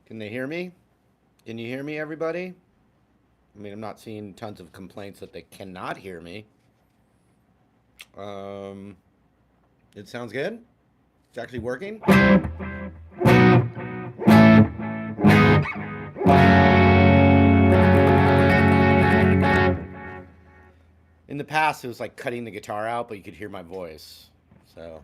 Can they hear me? Can you hear me, everybody? I mean, I'm not seeing tons of complaints that they cannot hear me. Um, it sounds good. It's actually working. In the past, it was like cutting the guitar out, but you could hear my voice. So.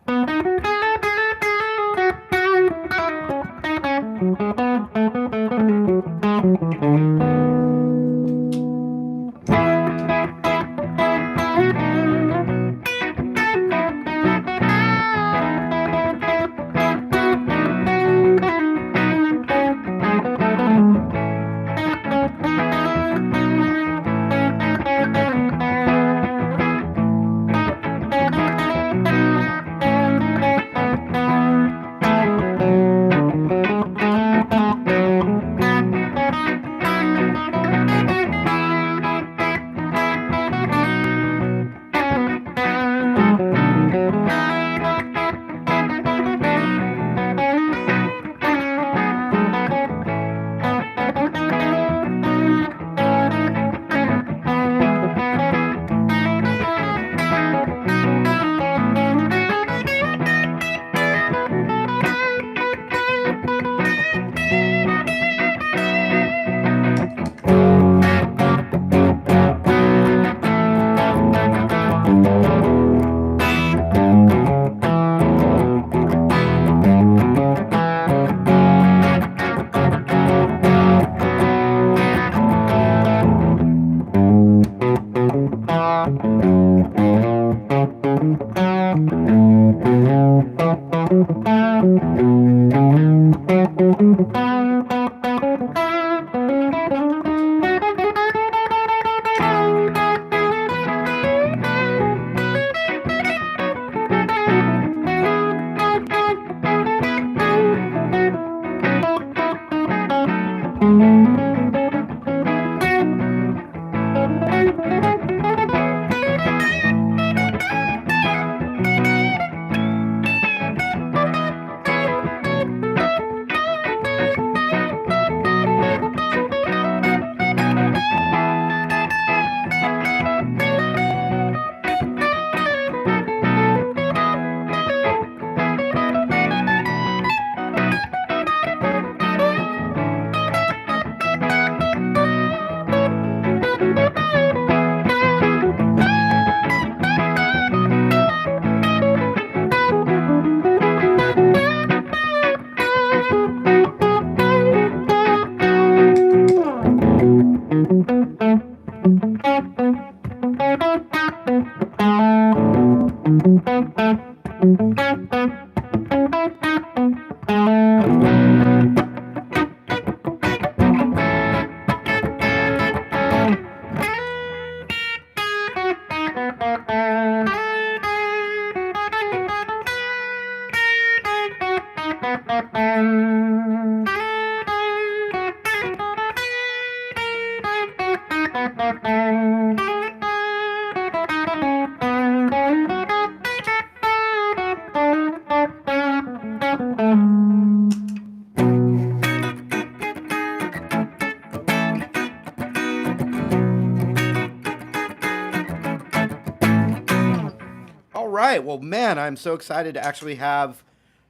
All right. Well, man, I'm so excited to actually have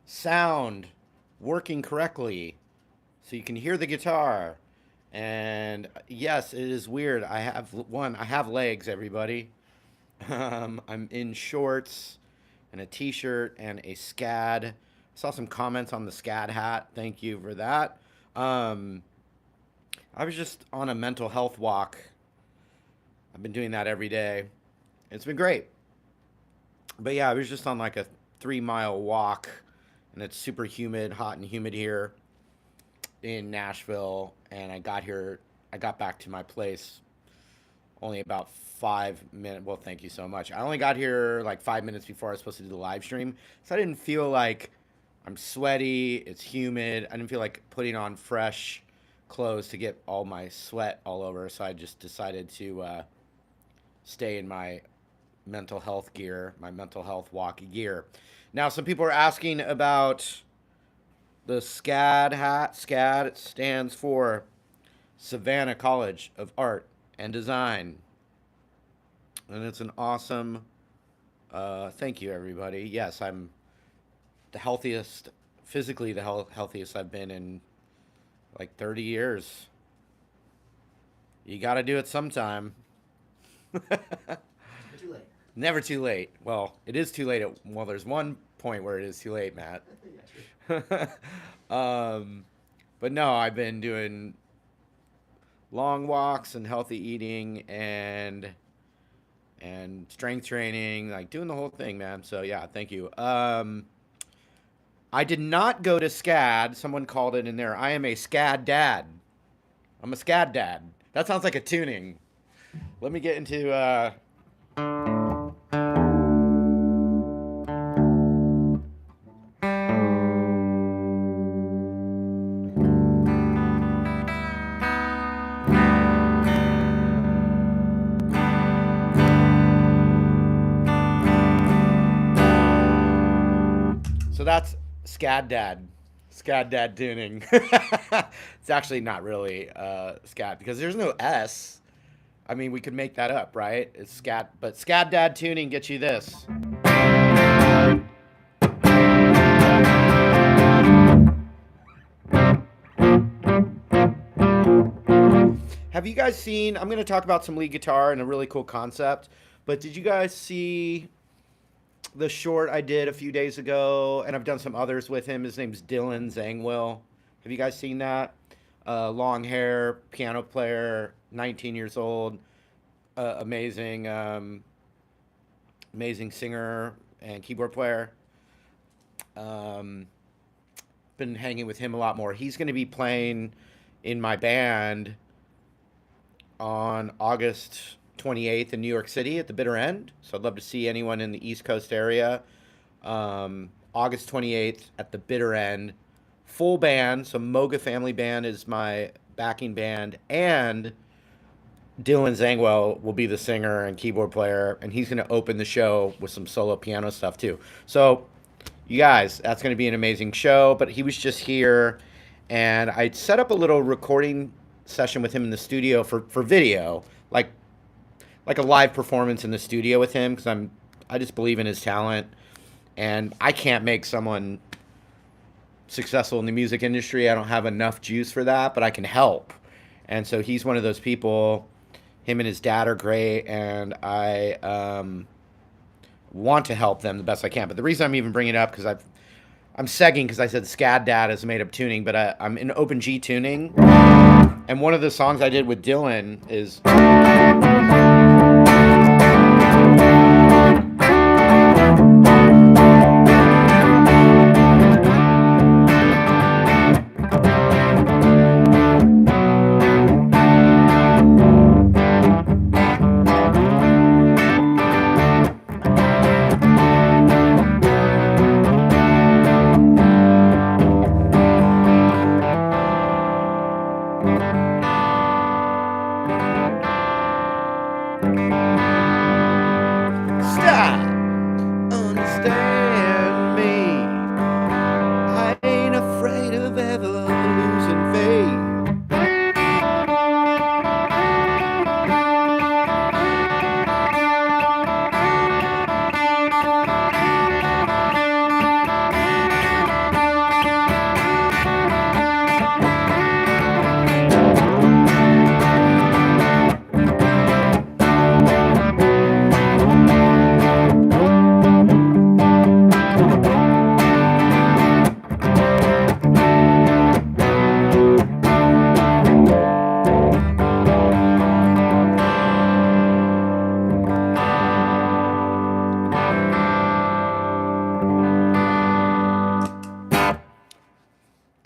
sound working correctly so you can hear the guitar. And yes, it is weird. I have legs, everybody. I'm in shorts and a t-shirt and a SCAD. I saw some comments on the SCAD hat. Thank you for that. I was just on a mental health walk. I've been doing that every day. It's been great. But yeah, I was just on like a 3 mile walk, and it's super humid, hot and humid here in Nashville. And I got back to my place only about 5 minutes. Well, thank you so much. I only got here like 5 minutes before I was supposed to do the live stream, so I didn't feel like I'm sweaty. It's humid. I didn't feel like putting on fresh clothes to get all my sweat all over. So I just decided to stay in my mental health gear, my mental health walk gear. Now, some people are asking about the SCAD hat. SCAD, it stands for Savannah College of Art and Design. And it's an awesome, thank you, everybody. Yes, I'm the healthiest, physically the healthiest I've been in like 30 years. You got to do it sometime. Too late. Never too late. Well, it is too late. Well, there's one point where it is too late, Matt. Yeah, true. But no, I've been doing long walks and healthy eating and strength training, like doing the whole thing, man. So yeah, thank you. I did not go to SCAD. Someone called it in there. I am a SCAD dad. I'm a SCAD dad. That sounds like a tuning. Let me get into so that's SCAD dad. SCAD dad tuning. It's actually not really SCAD because there's no S. I mean, we could make that up, right? It's SCAD, but SCAD dad tuning gets you this. Have you guys seen? I'm going to talk about some lead guitar and a really cool concept. But did you guys see the short I did a few days ago? And I've done some others with him. His name's Dylan Zangwill. Have you guys seen that? Long hair, piano player, 19 years old, amazing, amazing singer and keyboard player. Been hanging with him a lot more. He's going to be playing in my band on August 28th in New York City at the Bitter End. So I'd love to see anyone in the East Coast area. August 28th at the Bitter End. Full band. So Moga Family Band is my backing band. And Dylan Zangwill will be the singer and keyboard player. And he's going to open the show with some solo piano stuff too. So you guys, that's going to be an amazing show. But he was just here. And I set up a little recording session with him in the studio for video. Like a live performance in the studio with him because I just believe in his talent, and I can't make someone successful in the music industry. I don't have enough juice for that, but I can help. And so he's one of those people. Him and his dad are great, and I want to help them the best I can. But the reason I'm even bringing it up because I'm segging because I said SCAD dad is made up tuning, but I'm in open G tuning, and one of the songs I did with Dylan is.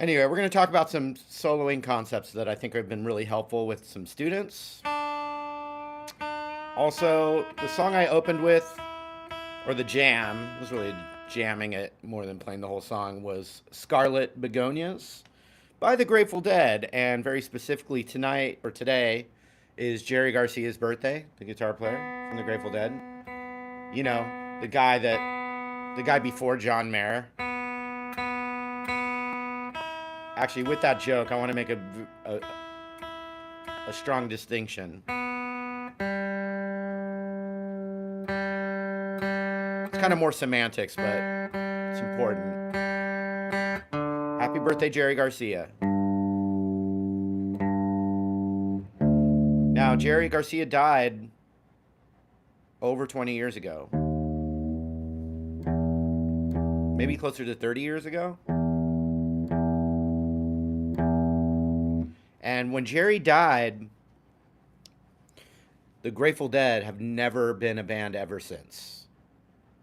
Anyway, we're going to talk about some soloing concepts that I think have been really helpful with some students. Also, the song I opened with, or the jam, was really jamming it more than playing the whole song, was Scarlet Begonias by the Grateful Dead. And very specifically tonight, or today, is Jerry Garcia's birthday, the guitar player from the Grateful Dead. You know, the guy before John Mayer. Actually, with that joke, I want to make a strong distinction. It's kind of more semantics, but it's important. Happy birthday, Jerry Garcia. Now, Jerry Garcia died over 20 years ago. Maybe closer to 30 years ago. And when Jerry died, the Grateful Dead have never been a band ever since.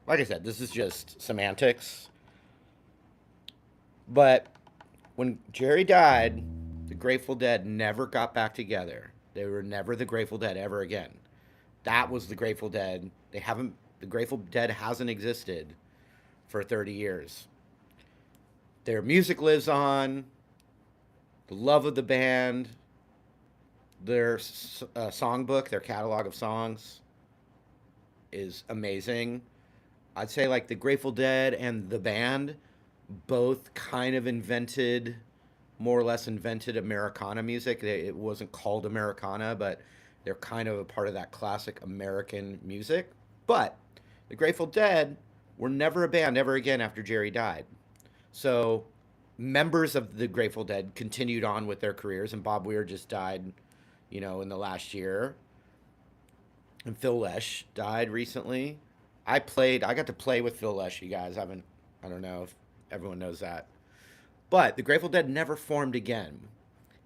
Like I said, this is just semantics. But when Jerry died, the Grateful Dead never got back together. They were never the Grateful Dead ever again. That was the Grateful Dead. The Grateful Dead hasn't existed for 30 years. Their music lives on. The love of the band, their songbook, their catalog of songs is amazing. I'd say like the Grateful Dead and the band both kind of more or less invented Americana music. It wasn't called Americana, but they're kind of a part of that classic American music. But the Grateful Dead were never a band ever again after Jerry died. So members of the Grateful Dead continued on with their careers, and Bob Weir just died, in the last year. And Phil Lesh died recently. I got to play with Phil Lesh, you guys. I don't know if everyone knows that. But the Grateful Dead never formed again.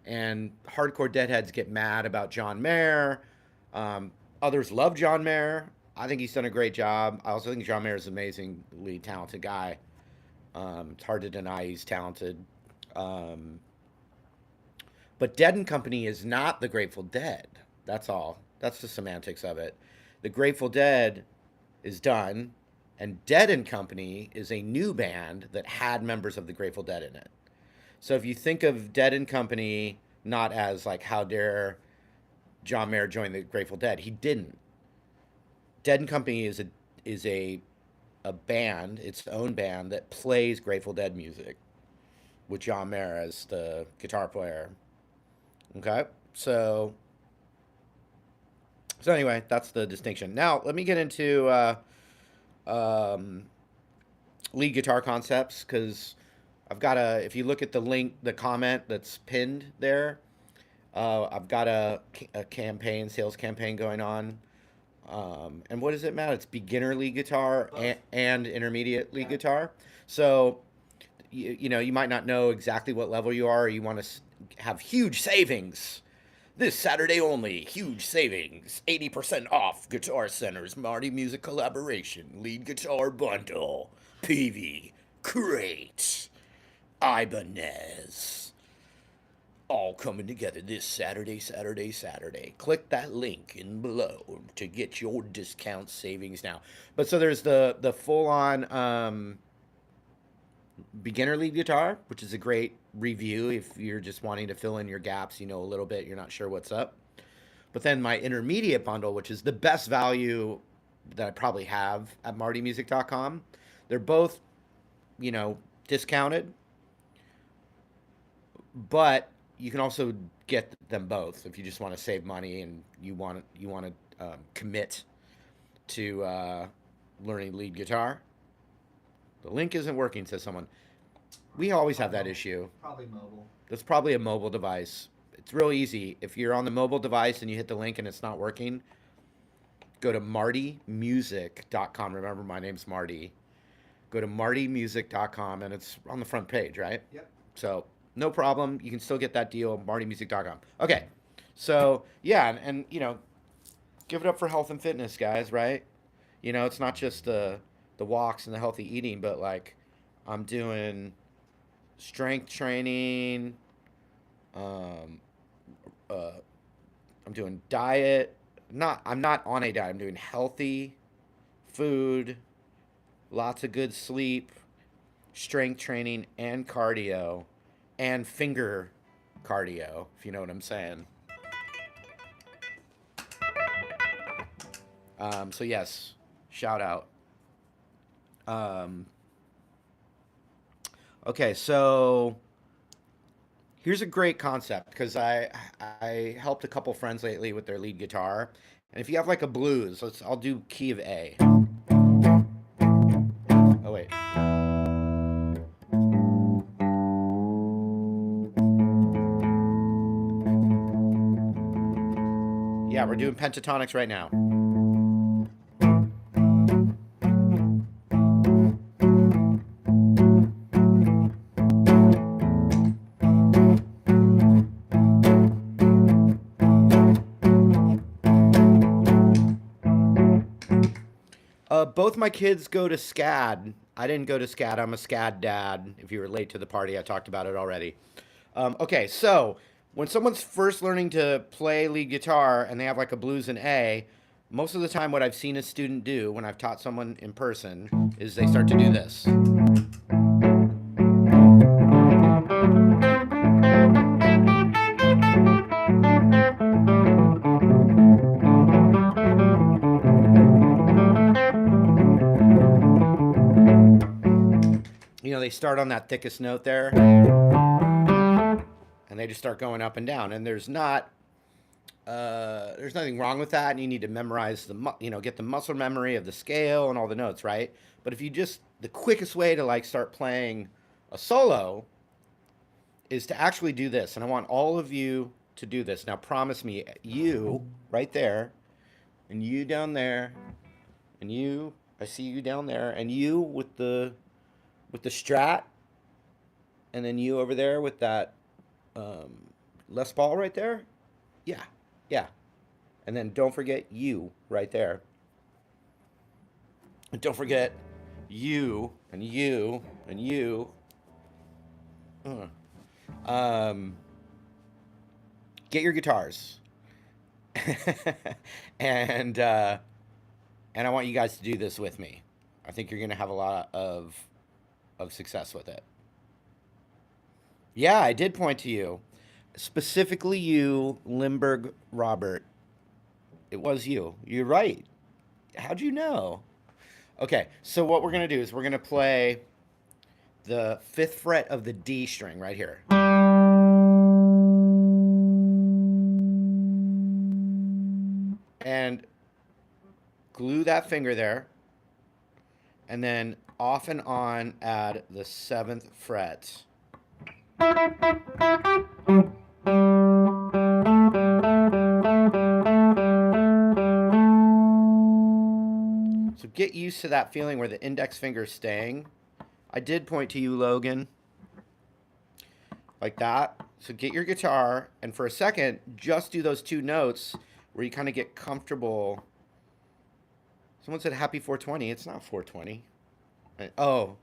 And hardcore Deadheads get mad about John Mayer. Others love John Mayer. I think he's done a great job. I also think John Mayer is an amazingly talented guy. It's hard to deny he's talented. But Dead and Company is not the Grateful Dead. That's all. That's the semantics of it. The Grateful Dead is done, and Dead and Company is a new band that had members of the Grateful Dead in it. So if you think of Dead and Company not as like, how dare John Mayer join the Grateful Dead, he didn't. Dead and Company is a band, its own band, that plays Grateful Dead music with John Mayer as the guitar player. Okay? So anyway, that's the distinction. Now, let me get into lead guitar concepts, because I've got if you look at the link, the comment that's pinned there, I've got a sales campaign going on. And what does it matter? It's beginner lead guitar and intermediate lead guitar. So, you might not know exactly what level you are, or you want to have huge savings. This Saturday only, huge savings. 80% off Guitar Center's Marty Music Collaboration Lead Guitar Bundle. PV, Crate, Ibanez. All coming together this Saturday. Click that link in below to get your discount savings now. But so there's the full-on beginner lead guitar, which is a great review if you're just wanting to fill in your gaps, a little bit, you're not sure what's up. But then my intermediate bundle, which is the best value that I probably have at martymusic.com. They're both, discounted, but you can also get them both if you just want to save money and you want to commit to learning lead guitar. The link isn't working, says someone. We always have that issue. Probably mobile. That's probably a mobile device. It's real easy. If you're on the mobile device and you hit the link and it's not working, go to martymusic.com. Remember, my name's Marty. Go to martymusic.com, and it's on the front page, right? Yep. So no problem. You can still get that deal, martymusic.com. Okay. So, yeah, and give it up for health and fitness, guys, right? It's not just the walks and the healthy eating, but like I'm doing strength training. Um, uh, I'm doing diet. I'm not on a diet. I'm doing healthy food, lots of good sleep, strength training, and cardio, and finger cardio, if you know what I'm saying. So yes, shout out. Um, okay, so here's a great concept because I helped a couple friends lately with their lead guitar, and if you have like a blues, I'll do key of A. Oh wait, yeah, we're doing pentatonics right now. Both my kids go to SCAD. I didn't go to SCAD. I'm a SCAD dad. If you were late to the party, I talked about it already. Okay, so when someone's first learning to play lead guitar and they have like a blues in A, most of the time what I've seen a student do when I've taught someone in person is they start to do this. You know, they start on that thickest note there and they just start going up and down. And there's nothing wrong with that. And you need to memorize get the muscle memory of the scale and all the notes, right? But if you the quickest way to like start playing a solo is to actually do this. And I want all of you to do this. Now promise me, you right there, and you down there, and you, I see you down there, and you with the Strat, and then you over there with that Les Paul right there. Yeah, yeah. And then don't forget you right there. And don't forget you and you and you. Um, get your guitars, and I want you guys to do this with me. I think you're gonna have a lot of success with it. Yeah, I did point to you. Specifically you, Limburg Robert. It was you. You're right. How'd you know? Okay, so what we're going to do is we're going to play the 5th fret of the D string right here. And glue that finger there. And then off and on add the 7th fret. So get used to that feeling where the index finger is staying. I did point to you, Logan. Like that. So get your guitar, and for a second, just do those 2 notes where you kind of get comfortable. Someone said happy 420. It's not 420. Oh,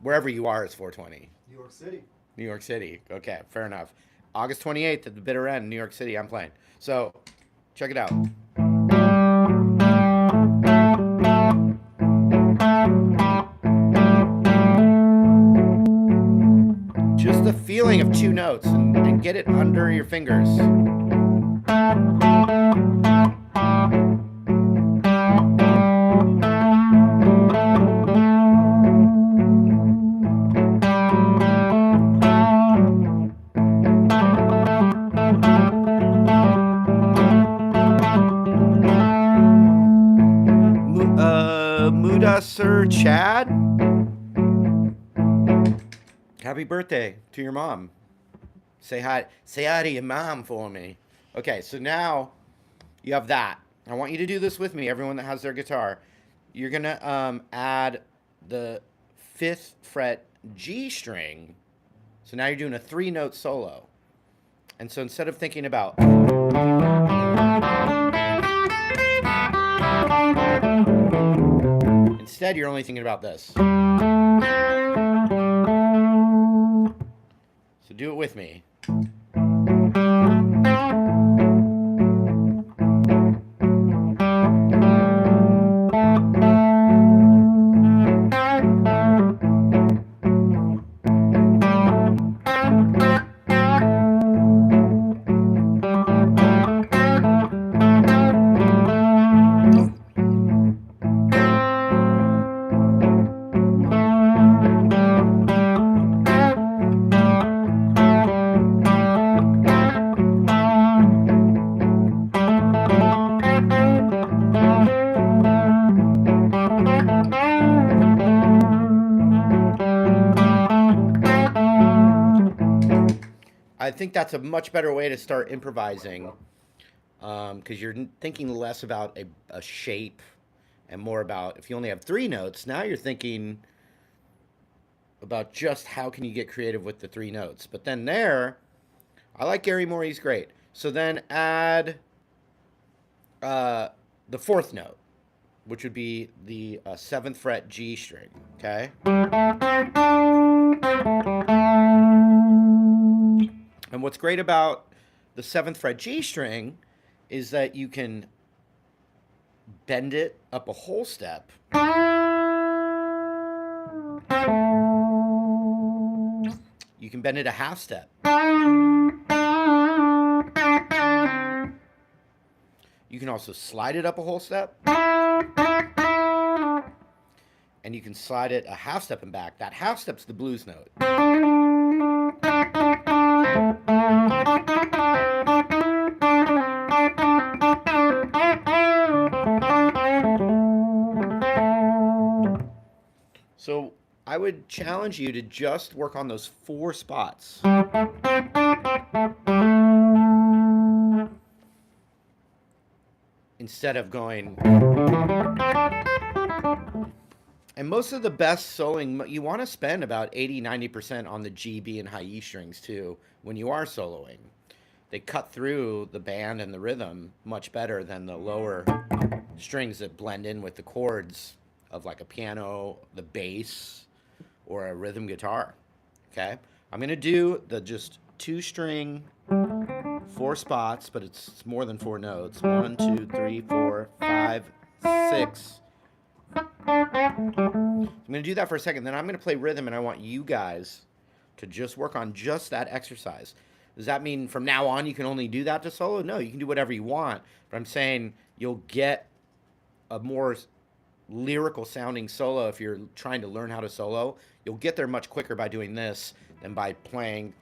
wherever you are is 420. New York City. New York City. Okay, fair enough. August 28th at the bitter end, New York City, I'm playing. So, check it out. Just the feeling of 2 notes and get it under your fingers. Sir Chad, happy birthday to your mom. Say hi to your mom for me. Okay, so now you have that. I want you to do this with me, everyone that has their guitar. You're gonna add the 5th fret G string. So now you're doing a 3-note solo. And so instead of thinking about instead, you're only thinking about this. So do it with me. I think that's a much better way to start improvising, because you're thinking less about a shape and more about, if you only have three notes, now you're thinking about just how can you get creative with the three notes. But then there, I like Gary Moore, he's great. So then add the fourth note, which would be the 7th fret G string, okay? And what's great about the 7th fret G string is that you can bend it up a whole step. You can bend it a half step. You can also slide it up a whole step. And you can slide it a half step and back. That half step's the blues note. So I would challenge you to just work on those 4 spots. Instead of going. And most of the best soloing, you want to spend about 80-90% on the G, B, and high E strings too when you are soloing. They cut through the band and the rhythm much better than the lower strings that blend in with the chords of like a piano, the bass, or a rhythm guitar. Okay? I'm going to do the just 2-string, 4 spots, but it's more than 4 notes. 1, 2, 3, 4, 5, 6. I'm going to do that for a second. Then I'm going to play rhythm, and I want you guys to just work on just that exercise. Does that mean from now on you can only do that to solo? No, you can do whatever you want. But I'm saying you'll get a more lyrical sounding solo if you're trying to learn how to solo. You'll get there much quicker by doing this than by playing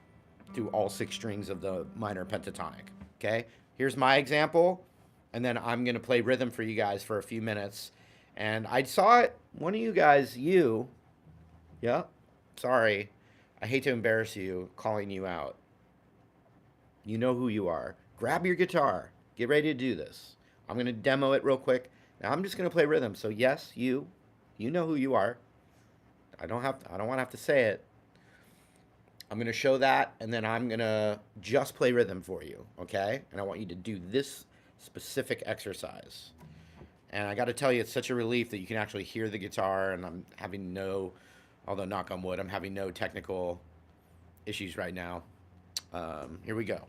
through all 6 strings of the minor pentatonic. Okay? Here's my example, and then I'm going to play rhythm for you guys for a few minutes. And I saw it, one of you guys, yeah, sorry, I hate to embarrass you calling you out. You know who you are. Grab your guitar. Get ready to do this. I'm going to demo it real quick. Now I'm just going to play rhythm. So yes, you know who you are. I don't want to have to say it. I'm going to show that, and then I'm going to just play rhythm for you, okay? And I want you to do this specific exercise. And I got to tell you, it's such a relief that you can actually hear the guitar, and I'm having although knock on wood, I'm having no technical issues right now. Here we go.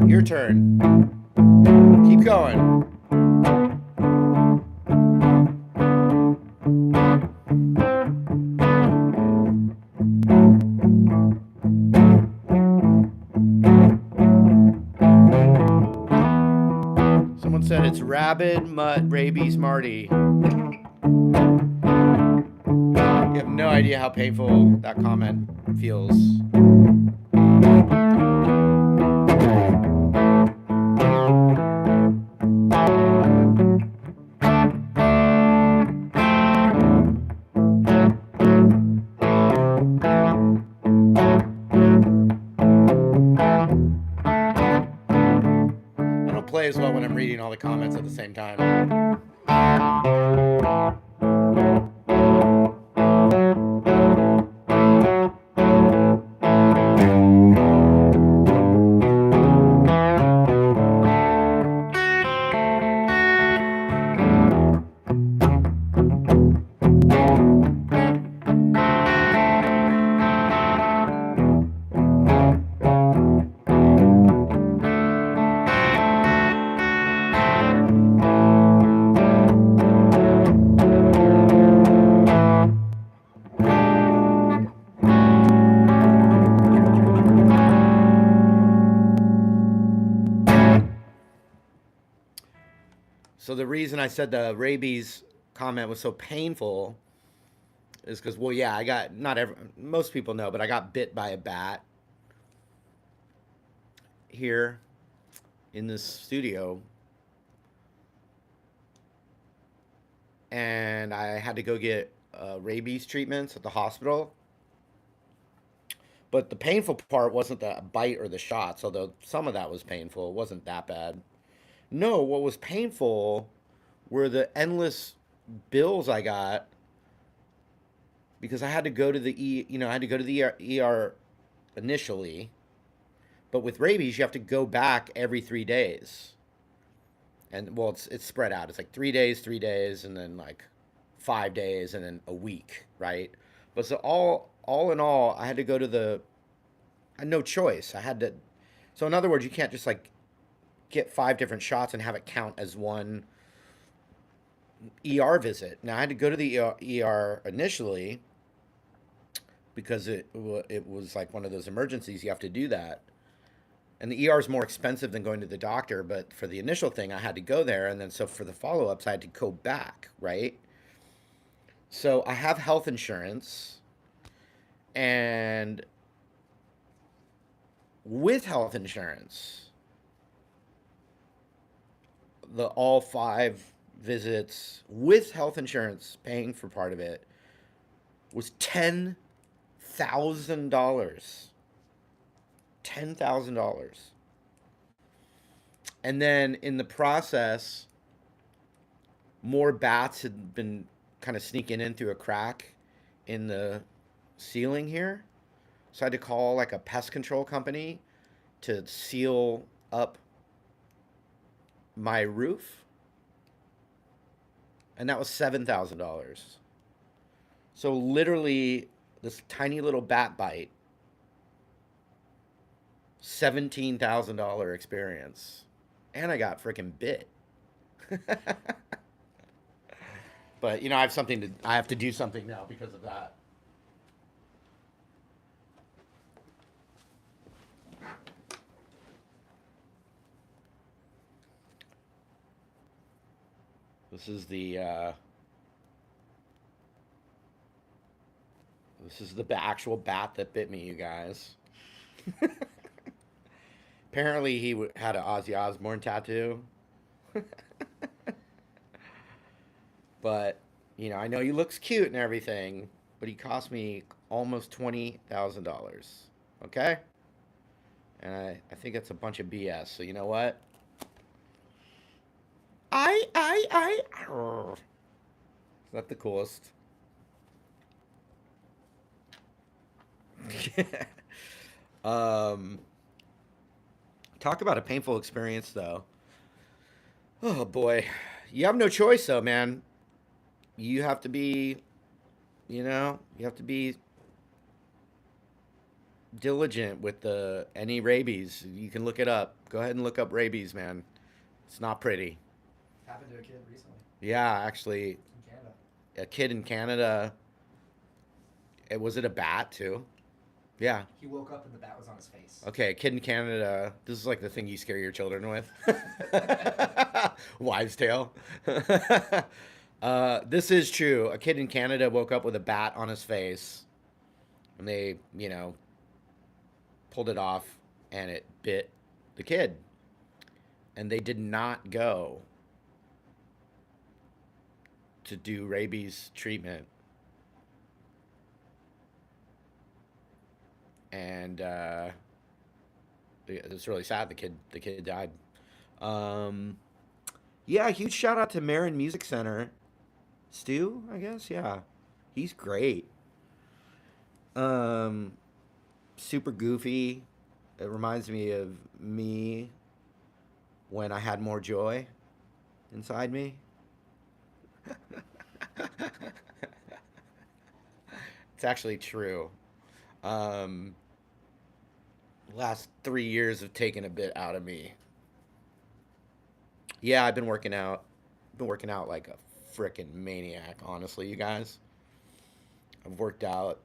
Your turn. Keep going. It's rabid mutt rabies Marty. You have no idea how painful that comment feels. I don't play as well when I'm reading all the comments at the same time. So the reason I said the rabies comment was so painful is because, well, yeah, I got most people know, but I got bit by a bat here in this studio, and I had to go get rabies treatments at the hospital. But the painful part wasn't the bite or the shots, although some of that was painful. It wasn't that bad. No, what was painful were the endless bills I got because I had to go to I had to go to the ER initially, but with rabies you have to go back every 3 days, and well, it's spread out. It's like 3 days, and then like 5 days, and then a week, right? But so all in all, I had to go to I had no choice. I had to. So in other words, you can't just like get 5 different shots and have it count as one ER visit. Now I had to go to the ER initially because it was like one of those emergencies. You have to do that, and the ER is more expensive than going to the doctor. But for the initial thing, I had to go there, and then so for the follow ups, I had to go back, right? So I have health insurance, and with health insurance, the all 5 visits with health insurance paying for part of it was $10,000. $10,000. And then in the process, more bats had been kind of sneaking in through a crack in the ceiling here. So I had to call like a pest control company to seal up my roof. And that was $7,000. So literally, this tiny little bat bite, $17,000 experience, and I got freaking bit. But I have to do something now because of that. This is the actual bat that bit me, you guys. Apparently, he had an Ozzy Osbourne tattoo. But I know he looks cute and everything, but he cost me almost $20,000. Okay, and I think that's a bunch of BS. So you know what? Is that the coolest? um, Talk about a painful experience, though. Oh boy, you have no choice, though, man. You have to be, you have to be diligent with any rabies. You can look it up. Go ahead and look up rabies, man. It's not pretty. Happened to a kid recently Yeah, actually, in Canada. a kid in Canada. Was it a bat too? Yeah. He woke up and the bat was on his face. Okay, a kid in Canada. This is like the thing you scare your children with. Wives' tale. This is true. A kid in Canada woke up with a bat on his face, and they, pulled it off, and it bit the kid. And they did not go to do rabies treatment. And it was really sad. The kid died. Um, yeah, huge shout out to Marin Music Center. Stu, I guess. Yeah, he's great. Um, super goofy. It reminds me of me when I had more joy inside me. It's actually true. Um, Last 3 years have taken a bit out of me. Yeah, I've been working out. Been working out like a freaking maniac, honestly, you guys. I've worked out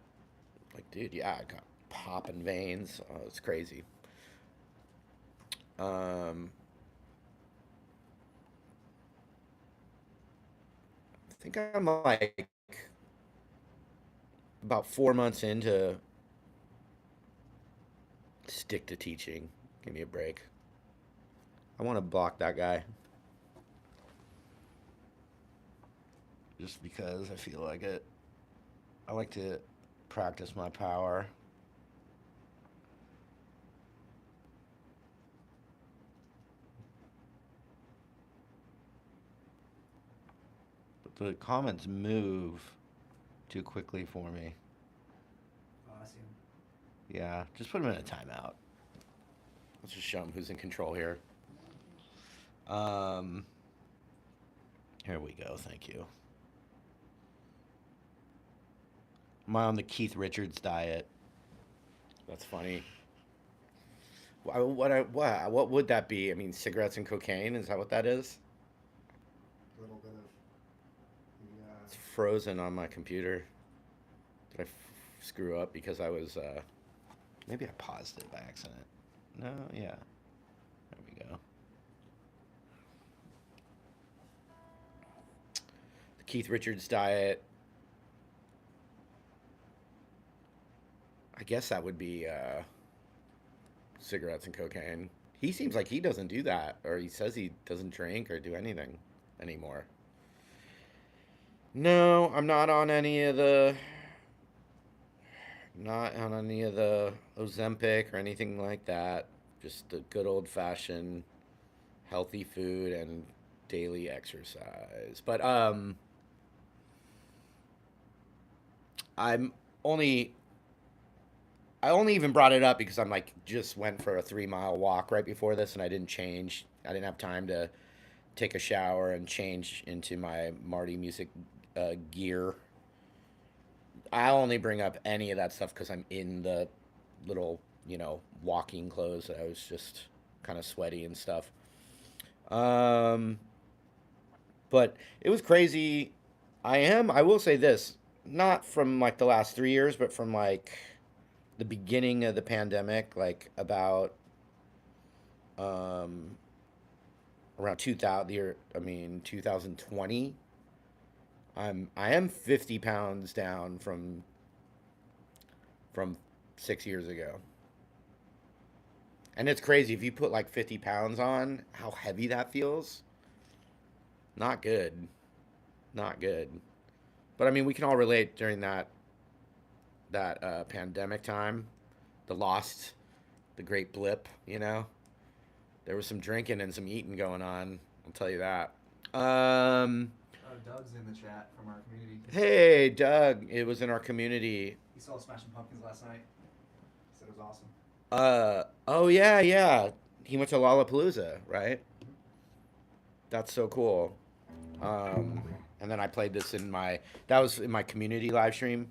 like, dude, yeah, I got popping veins. Oh, it's crazy. Um, I think I'm like about 4 months into stick to teaching. Give me a break. I want to block that guy just because I feel like it. I like to practice my power. But the comments move too quickly for me. Oh, I see him. Yeah, just put him in a timeout. Let's just show him who's in control here. Um, Here we go. Thank you. Am I on the Keith Richards diet? That's funny. What would that be? I mean, cigarettes and cocaine? Is that what that is? A little bit of the. It's frozen on my computer. Did I screw up because I was? Maybe I paused it by accident. No, yeah. There we go. The Keith Richards diet. I guess that would be cigarettes and cocaine. He seems like he doesn't do that, or he says he doesn't drink or do anything anymore. No, I'm not on any of the Ozempic or anything like that. Just the good old fashioned healthy food and daily exercise. But I'm only I only even brought it up because I'm like just went for a 3 mile walk right before this and I didn't change. I didn't have time to take a shower and change into my Marty music gear. I only bring up any of that stuff because I'm in the little, walking clothes. I was just kind of sweaty and stuff. Um, but it was crazy. I will say this, not from like the last 3 years, but from like the beginning of the pandemic, like about um, around 2000, 2020. I am 50 pounds down from 6 years ago. And it's crazy if you put like 50 pounds on, how heavy that feels. Not good. Not good. But I mean, we can all relate during that pandemic time, the lost, the great blip. There was some drinking and some eating going on. I'll tell you that. Um, Doug's in the chat from our community. hey, Doug. It was in our community. He saw Smashing Pumpkins last night. He said it was awesome. Oh yeah, yeah. He went to Lollapalooza, right? That's so cool. Um, and then I played this that was in my community live stream.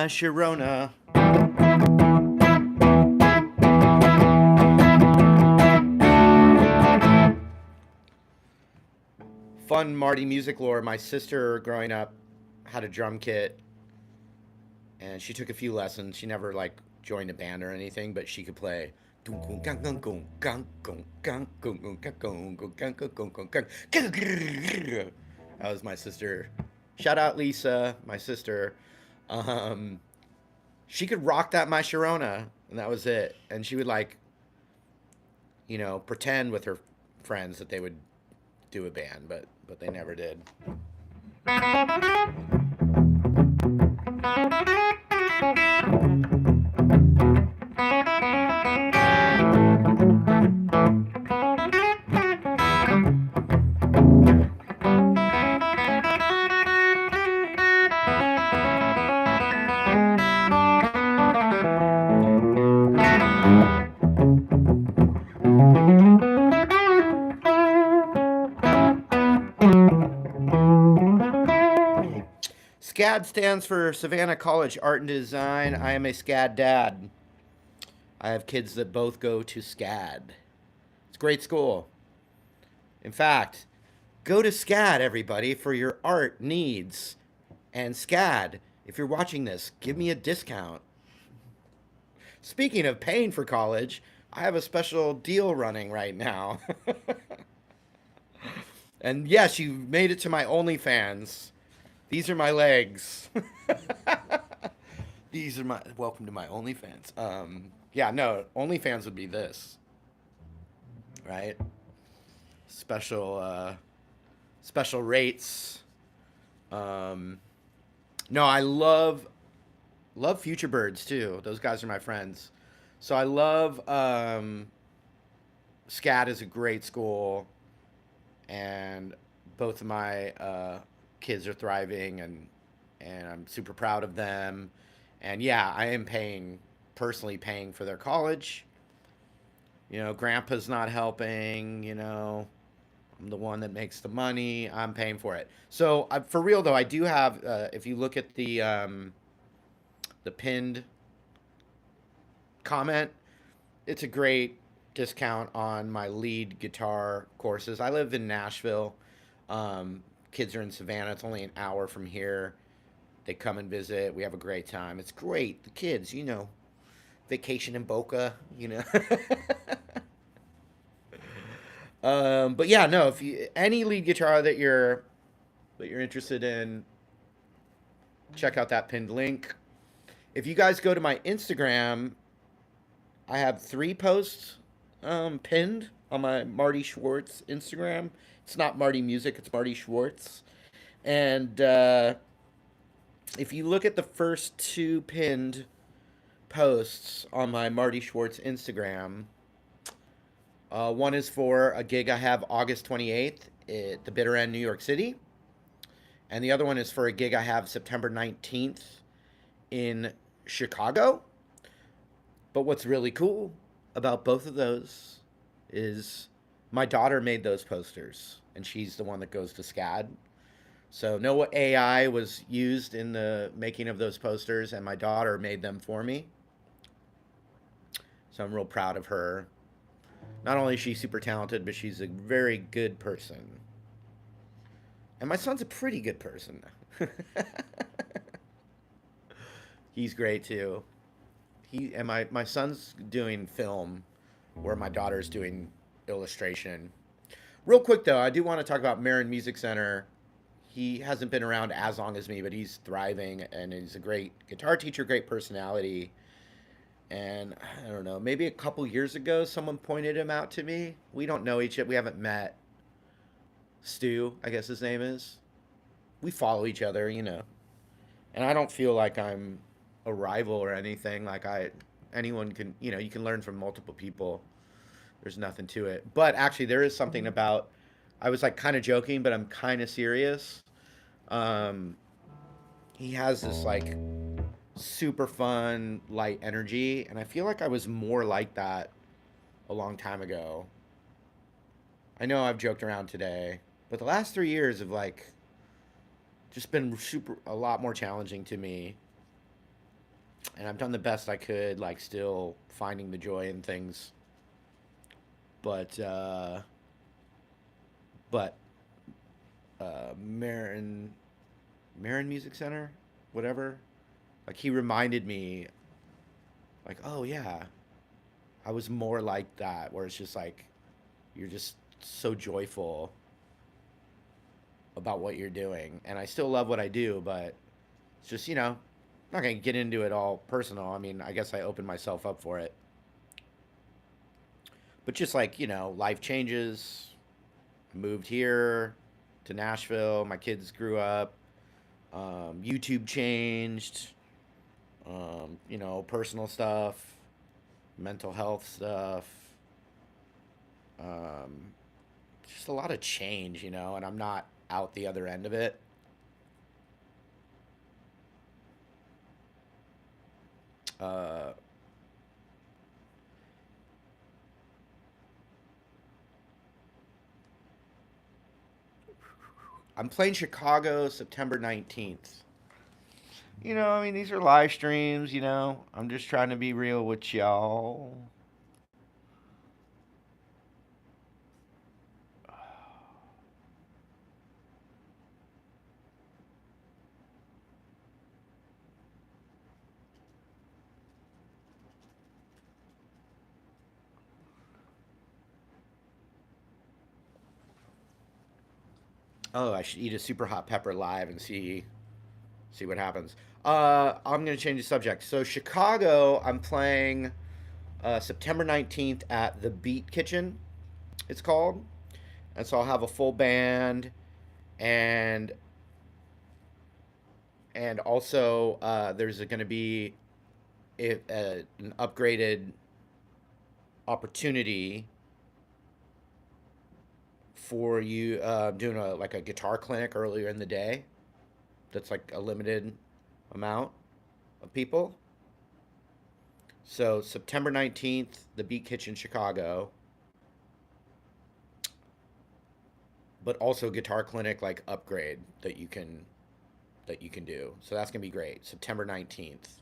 Sharona. Fun Marty music lore. My sister, growing up, had a drum kit, and she took a few lessons. She never like joined a band or anything, but she could play. That was my sister. Shout out Lisa, my sister. Um, she could rock that My Sharona, and that was it. And she would like, pretend with her friends that they would do a band, but they never did. SCAD stands for Savannah College Art and Design. I am a SCAD dad. I have kids that both go to SCAD. It's a great school. In fact, go to SCAD, everybody, for your art needs. And SCAD, if you're watching this, give me a discount. Speaking of paying for college, I have a special deal running right now. And yes, you made it to my OnlyFans. These are my legs. These are my welcome to my OnlyFans. Yeah, no, OnlyFans would be this, right? Special rates. No, I love Future Birds too. Those guys are my friends. So I love SCAD is a great school, and both of my kids are thriving, and I'm super proud of them. And yeah, I am personally paying for their college. Grandpa's not helping. I'm the one that makes the money. I'm paying for it. So for real though, I do have. If you look at the pinned comment, it's a great discount on my lead guitar courses. I live in Nashville. Kids are in Savannah. It's only an hour from here. They come and visit. We have a great time. It's great. The kids, vacation in Boca, But yeah, no. If you any lead guitar that you're interested in, check out that pinned link. If you guys go to my Instagram, I have 3 posts pinned on my Marty Schwartz Instagram. It's not Marty Music, it's Marty Schwartz. And if you look at the first 2 pinned posts on my Marty Schwartz Instagram, one is for a gig I have August 28th at the Bitter End, New York City. And the other one is for a gig I have September 19th in Chicago. But what's really cool about both of those is my daughter made those posters, and she's the one that goes to SCAD. So no AI was used in the making of those posters, and my daughter made them for me. So I'm real proud of her. Not only is she super talented, but she's a very good person. And my son's a pretty good person. He's great too. My son's doing film where my daughter's doing illustration. Real quick though, I do want to talk about Marin Music Center. He hasn't been around as long as me, but he's thriving, and he's a great guitar teacher, great personality. And I don't know, maybe a couple years ago, someone pointed him out to me. We don't know each other. We haven't met. Stu, I guess his name is. We follow each other, And I don't feel like I'm a rival or anything. Anyone can, you can learn from multiple people. There's nothing to it. But actually, there is something about. I was like kind of joking, but I'm kind of serious. He has this like super fun, light energy, and I feel like I was more like that a long time ago. I know I've joked around today, but the last 3 years have like just been a lot more challenging to me. and I've done the best I could, like still finding the joy in things. But but Marin Music Center, whatever. Like he reminded me, like, oh yeah, I was more like that, where it's just like you're just so joyful about what you're doing, and I still love what I do, but it's just I'm not gonna get into it all personal. I mean, I guess I opened myself up for it, but just like life changes. Moved here to Nashville. My kids grew up. YouTube changed. Personal stuff, mental health stuff. Um, just a lot of change, and I'm not out the other end of it. Uh, I'm playing Chicago September 19th. I mean, these are live streams, I'm just trying to be real with y'all. Oh, I should eat a super hot pepper live and see what happens. I'm gonna change the subject. So Chicago, I'm playing September 19th at the Beat Kitchen. It's called, and so I'll have a full band, and also there's going to be an upgraded opportunity for you doing like a guitar clinic earlier in the day. That's like a limited amount of people. So September 19th, the Beat Kitchen, Chicago, but also guitar clinic like upgrade that you can do. So that's gonna be great. September 19th.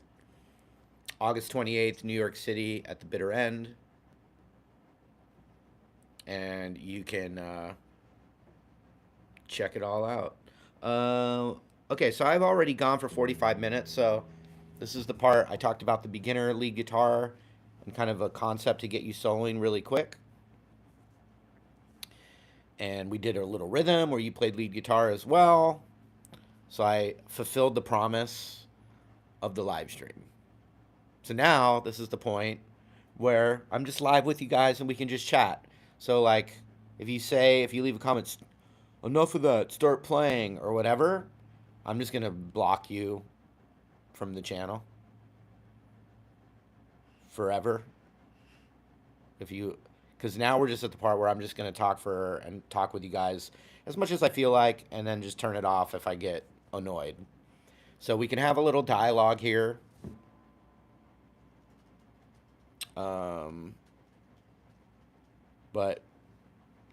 August 28th, New York City at the Bitter End, and you can check it all out. Okay, so I've already gone for 45 minutes. So this is the part I talked about, the beginner lead guitar and kind of a concept to get you soloing really quick. And we did a little rhythm where you played lead guitar as well. So I fulfilled the promise of the live stream. So now this is the point where I'm just live with you guys and we can just chat. So like if you leave a comment, enough of that, start playing or whatever, I'm just gonna block you from the channel forever. If you Because now we're just at the part where I'm just gonna talk with you guys as much as I feel like, and then just turn it off if I get annoyed. So we can have a little dialogue here. Um, but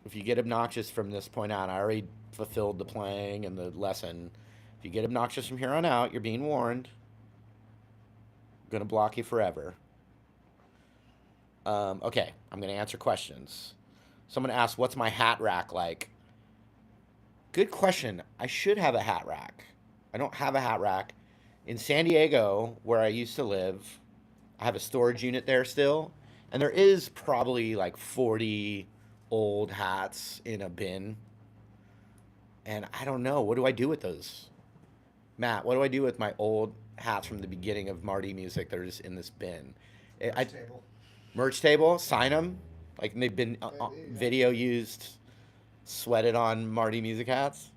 if you get obnoxious from this point on, I already fulfilled the playing and the lesson. If you get obnoxious from here on out, you're being warned. I'm gonna block you forever. Okay, I'm gonna answer questions. Someone asked, "What's my hat rack like?" Good question. I should have a hat rack. I don't have a hat rack. In San Diego, where I used to live, I have a storage unit there still, and there is probably like 40 old hats in a bin. And I don't know, what do I do with those? Matt, what do I do with my old hats from the beginning of Marty music that are just in this bin? Merch table. Merch table, sign them, like they've been Maybe, yeah. video used, sweated on Marty music hats.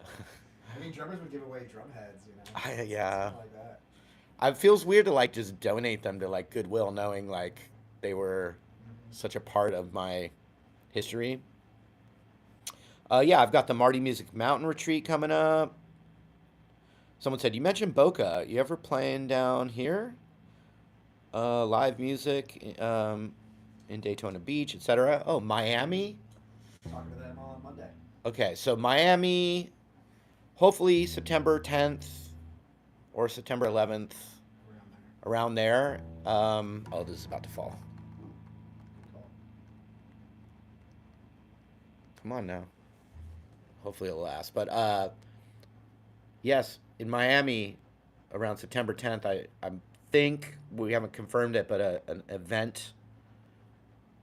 I mean, drummers would give away drum heads, Yeah. Something like that. It feels weird to like just donate them to like Goodwill, knowing like they were such a part of my history. Yeah, I've got the Marty Music Mountain Retreat coming up. Someone said, you mentioned Boca. You ever playing down here? Live music in Daytona Beach, etc. Oh, Miami? Talking to them on Monday. Okay, so Miami, hopefully September 10th or September 11th. around there. Oh, this is about to fall. Come on now. Hopefully it'll last. But yes, in Miami, around September 10th, I think we haven't confirmed it, but an event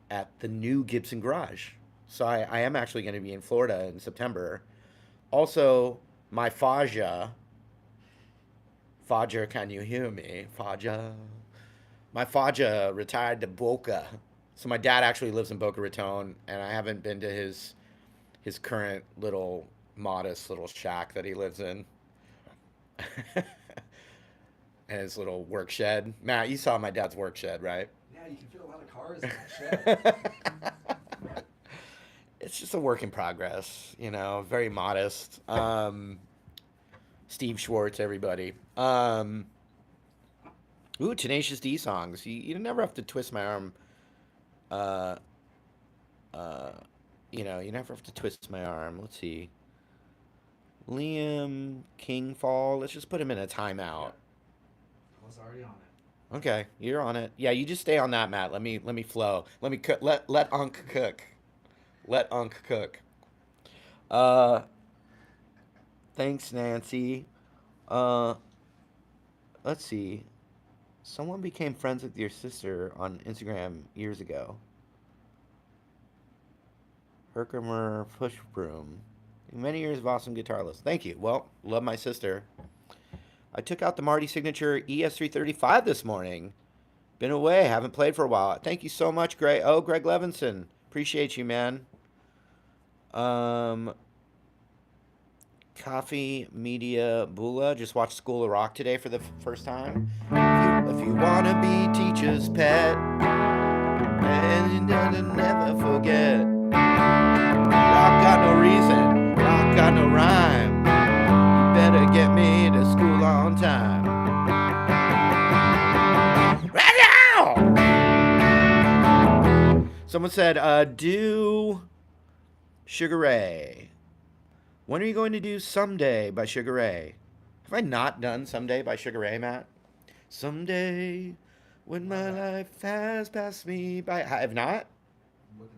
at the new Gibson Garage. So I am actually going to be in Florida in September. Also, my Faja, can you hear me? Faja. My Faja retired to Boca. So my dad actually lives in Boca Raton, and I haven't been to his current little modest little shack that he lives in. And his little work shed. Matt, you saw my dad's work shed, right? Yeah, you can fit a lot of cars in that shed. It's just a work in progress, very modest. Steve Schwartz, everybody. Ooh, Tenacious D songs. You never have to twist my arm. Uh, uh, you never have to twist my arm. Let's see. Liam Kingfall. Let's just put him in a timeout. I was already on it. Okay, you're on it. Yeah, you just stay on that, Matt. Let me flow. Let me cook. Let Unc cook. Let Unc cook. Uh, thanks, Nancy. Uh, let's see. Someone became friends with your sister on Instagram years ago. Herkimer Push Broom. Many years of awesome guitar list. Thank you. Well, love my sister. I took out the Marty Signature ES335 this morning. Been away, haven't played for a while. Thank you so much, Greg. Oh, Greg Levinson. Appreciate you, man. Coffee Media Bula. Just watched School of Rock today for the first time. If you want to be teacher's pet, and you never forget. Rock got no reason, rock got no rhyme. You better get me to school on time. Right now! Someone said, do Sugar Ray. When are you going to do Someday by Sugar Ray? Have I not done Someday by Sugar Ray, Matt? Someday, when my life has passed me by. I have not?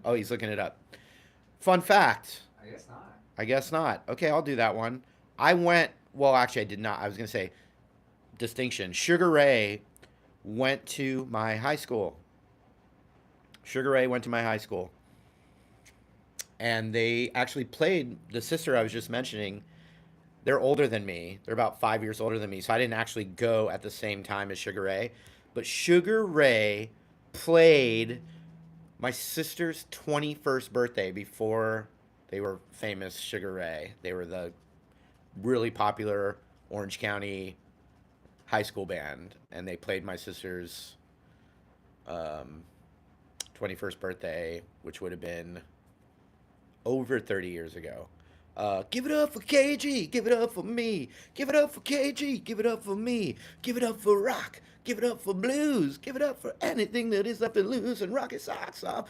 Oh, he's looking it up. Fun fact. I guess not. I guess not. Okay, I'll do that one. Well, actually, I did not. I was going to say, distinction. Sugar Ray went to my high school. Sugar Ray went to my high school. And they actually played the sister I was just mentioning. They're older than me. They're about 5 years older than me. So I didn't actually go at the same time as Sugar Ray. But Sugar Ray played my sister's 21st birthday before they were famous Sugar Ray. They were the really popular Orange County high school band. And they played my sister's 21st birthday, which would have been over 30 years ago. Give it up for KG, give it up for me, give it up for KG, give it up for me, give it up for rock, give it up for blues, give it up for anything that is left to lose and rock his socks off.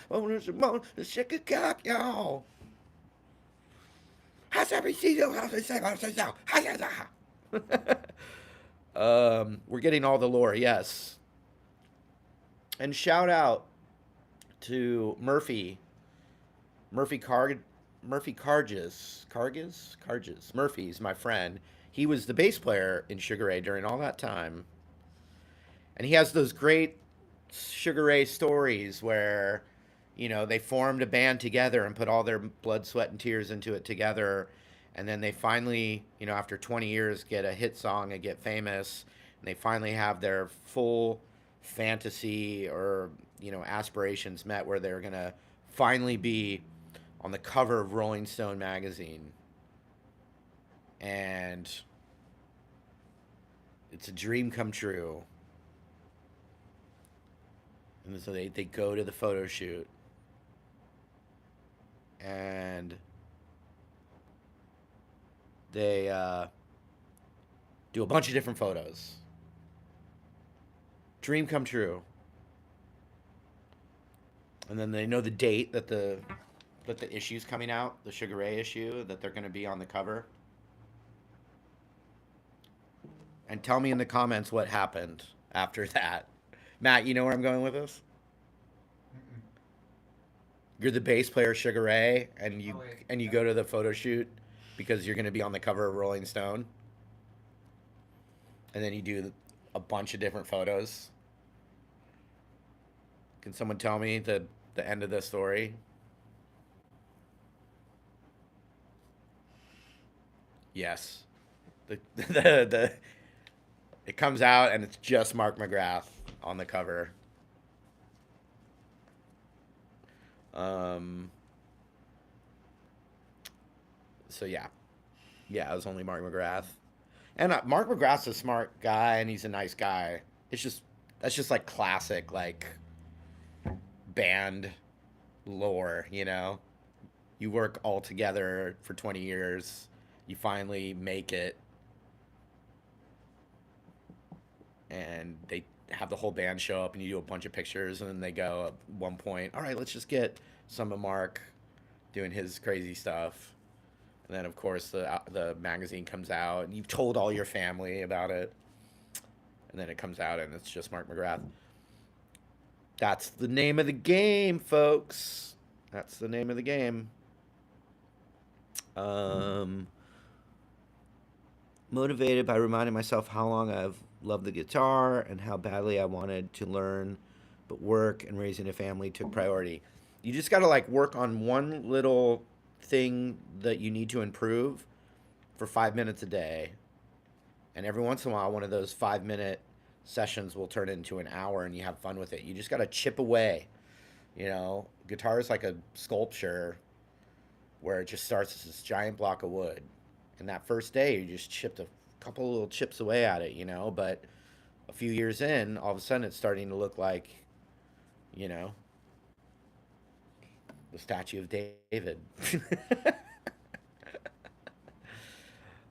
Shake a cock, y'all. We're getting all the lore, yes. And shout out to Murphy Carges. Murphy's my friend. He was the bass player in Sugar Ray during all that time. And he has those great Sugar Ray stories where, they formed a band together and put all their blood, sweat, and tears into it together. And then they finally, after 20 years, get a hit song and get famous. And they finally have their full fantasy or, aspirations met where they're going to finally be on the cover of Rolling Stone magazine. And it's a dream come true. And so they go to the photo shoot. And they do a bunch of different photos. Dream come true. And then they know the date that the issue's coming out, the Sugar Ray issue, that they're going to be on the cover. And tell me in the comments what happened. after that. Matt, you know where I'm going with this? Mm-mm. You're the bass player Sugar Ray, Oh wait, and you yep. go to the photo shoot because you're going to be on the cover of Rolling Stone, and then you do a bunch of different photos. Can someone tell me the end of the story? Yes. The it comes out and it's just Mark McGrath on the cover. Um, so yeah, yeah, it was only Mark McGrath, and Mark McGrath's a smart guy and he's a nice guy. It's just that's just like classic like band lore, you know. You work all together for 20 years, you finally make it, and they have the whole band show up and you do a bunch of pictures and then they go at one point, all right, let's just get some of Mark doing his crazy stuff. And then of course the magazine comes out and you've told all your family about it. And then it comes out and it's just Mark McGrath. That's the name of the game, folks. That's the name of the game. Um, Motivated by reminding myself how long I've loved the guitar and how badly I wanted to learn, but work and raising a family took priority. You just got to like work on one little thing that you need to improve for 5 minutes a day. And every once in a while, one of those 5 minute sessions will turn into an hour and you have fun with it. You just got to chip away. You know, guitar is like a sculpture where it just starts as this giant block of wood. And that first day, you just chipped a couple little chips away at it, you know. But a few years in, all of a sudden, it's starting to look like, you know, the statue of David.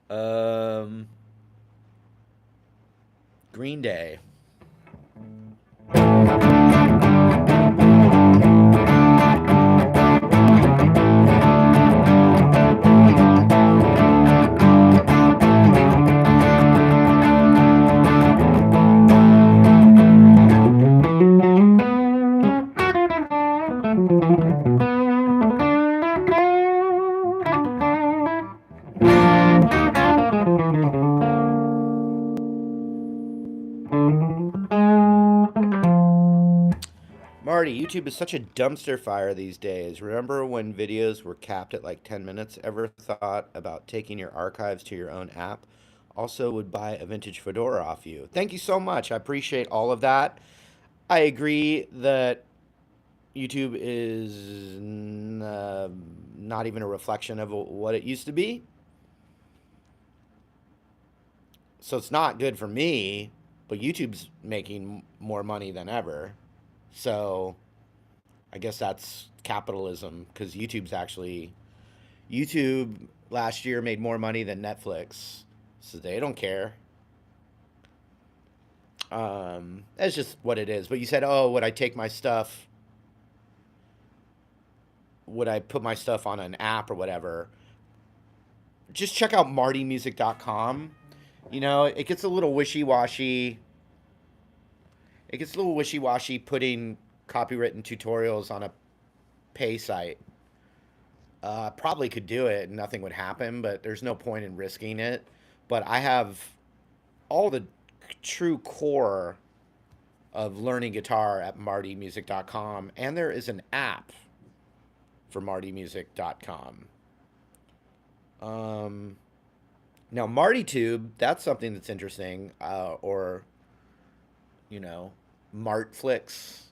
um, Green Day. Marty, YouTube is such a dumpster fire these days. Remember when videos were capped at like 10 minutes? Ever thought about taking your archives to your own app? Also, would buy a vintage fedora off you. Thank you so much. I appreciate all of that. I agree that YouTube is not even a reflection of what it used to be. So it's not good for me, but YouTube's making more money than ever. So I guess that's capitalism because YouTube last year made more money than Netflix, so they don't care. That's just what it is. But you said, oh, would I take my stuff? Would I put my stuff on an app or whatever? Just check out martymusic.com. You know, it gets a little wishy washy. It gets a little wishy washy putting copywritten tutorials on a pay site. Probably could do it and nothing would happen, but there's no point in risking it. But I have all the true core of learning guitar at martymusic.com, and there is an app for martymusic.com. Um, Now, MartyTube, that's something that's interesting, or, you know, Martflix.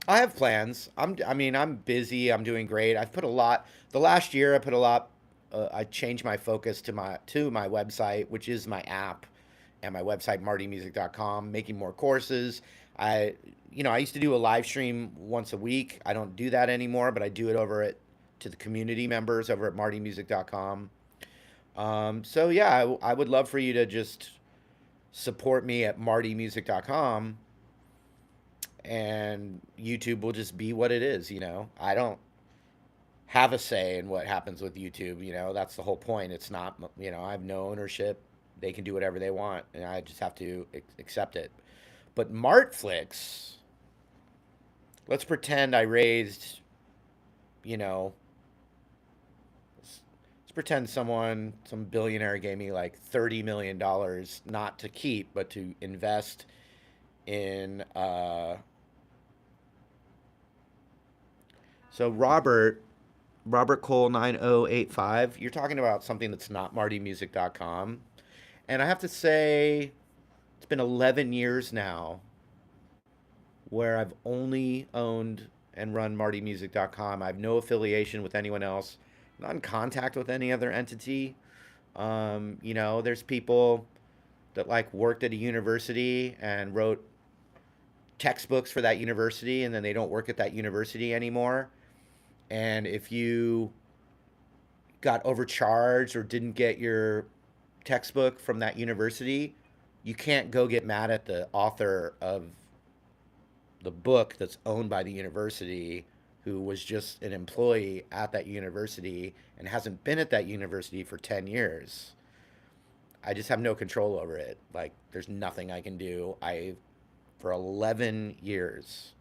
I have plans. I mean, I'm busy. I'm doing great. I've put a lot. The last year, I put a lot. I changed my focus to my website, which is my app, and my website martymusic.com. Making more courses. I, I used to do a live stream once a week. I don't do that anymore, but I do it over at to the community members over at martymusic.com. So yeah, I would love for you to just support me at martymusic.com, and YouTube will just be what it is. I don't have a say in what happens with YouTube. That's the whole point. It's not, I have no ownership. they can do whatever they want, and I just have to accept it. But Martflix, let's pretend I raised, you know, let's pretend some billionaire gave me like $30 million, not to keep, but to invest in. So Robert Cole 9085. You're talking about something that's not MartyMusic.com, and I have to say, it's been 11 years now where I've only owned and run MartyMusic.com. I have no affiliation with anyone else, not in contact with any other entity. There's people that like worked at a university and wrote textbooks for that university, and then they don't work at that university anymore. And if you got overcharged or didn't get your textbook from that university, you can't go get mad at the author of the book that's owned by the university, who was just an employee at that university and hasn't been at that university for 10 years. I just have no control over it. Like, there's nothing I can do. For 11 years,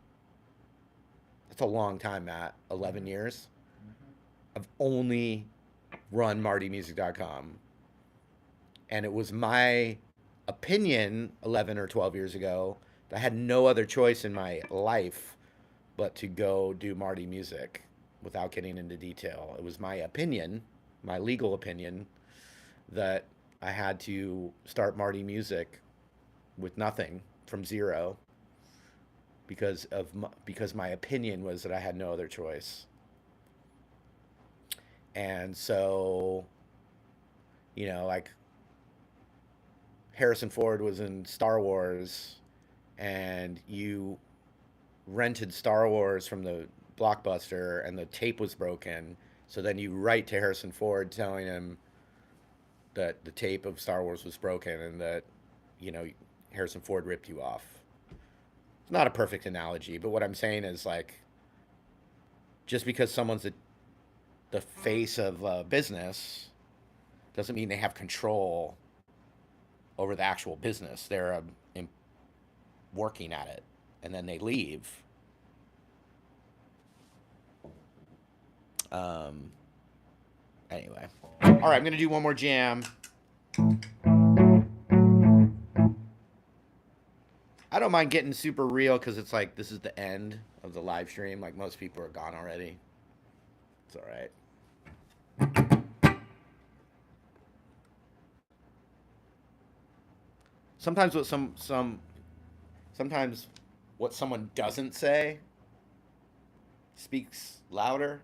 that's a long time, Matt. 11 years. I've only run MartyMusic.com. And it was my opinion 11 or 12 years ago that I had no other choice in my life but to go do Marty Music without getting into detail. It was my opinion, my legal opinion, that I had to start Marty Music with nothing, from zero, because my opinion was that I had no other choice. And so, like Harrison Ford was in Star Wars, and you rented Star Wars from the Blockbuster, and the tape was broken. So then you write to Harrison Ford telling him that the tape of Star Wars was broken, and that, Harrison Ford ripped you off. It's not a perfect analogy, but what I'm saying is, like, just because someone's the face of a business doesn't mean they have control over the actual business. They're working at it, and then they leave. Anyway. All right, I'm going to do one more jam. I don't mind getting super real because it's like this is the end of the live stream. Like, most people are gone already. It's all right. Sometimes sometimes what someone doesn't say speaks louder.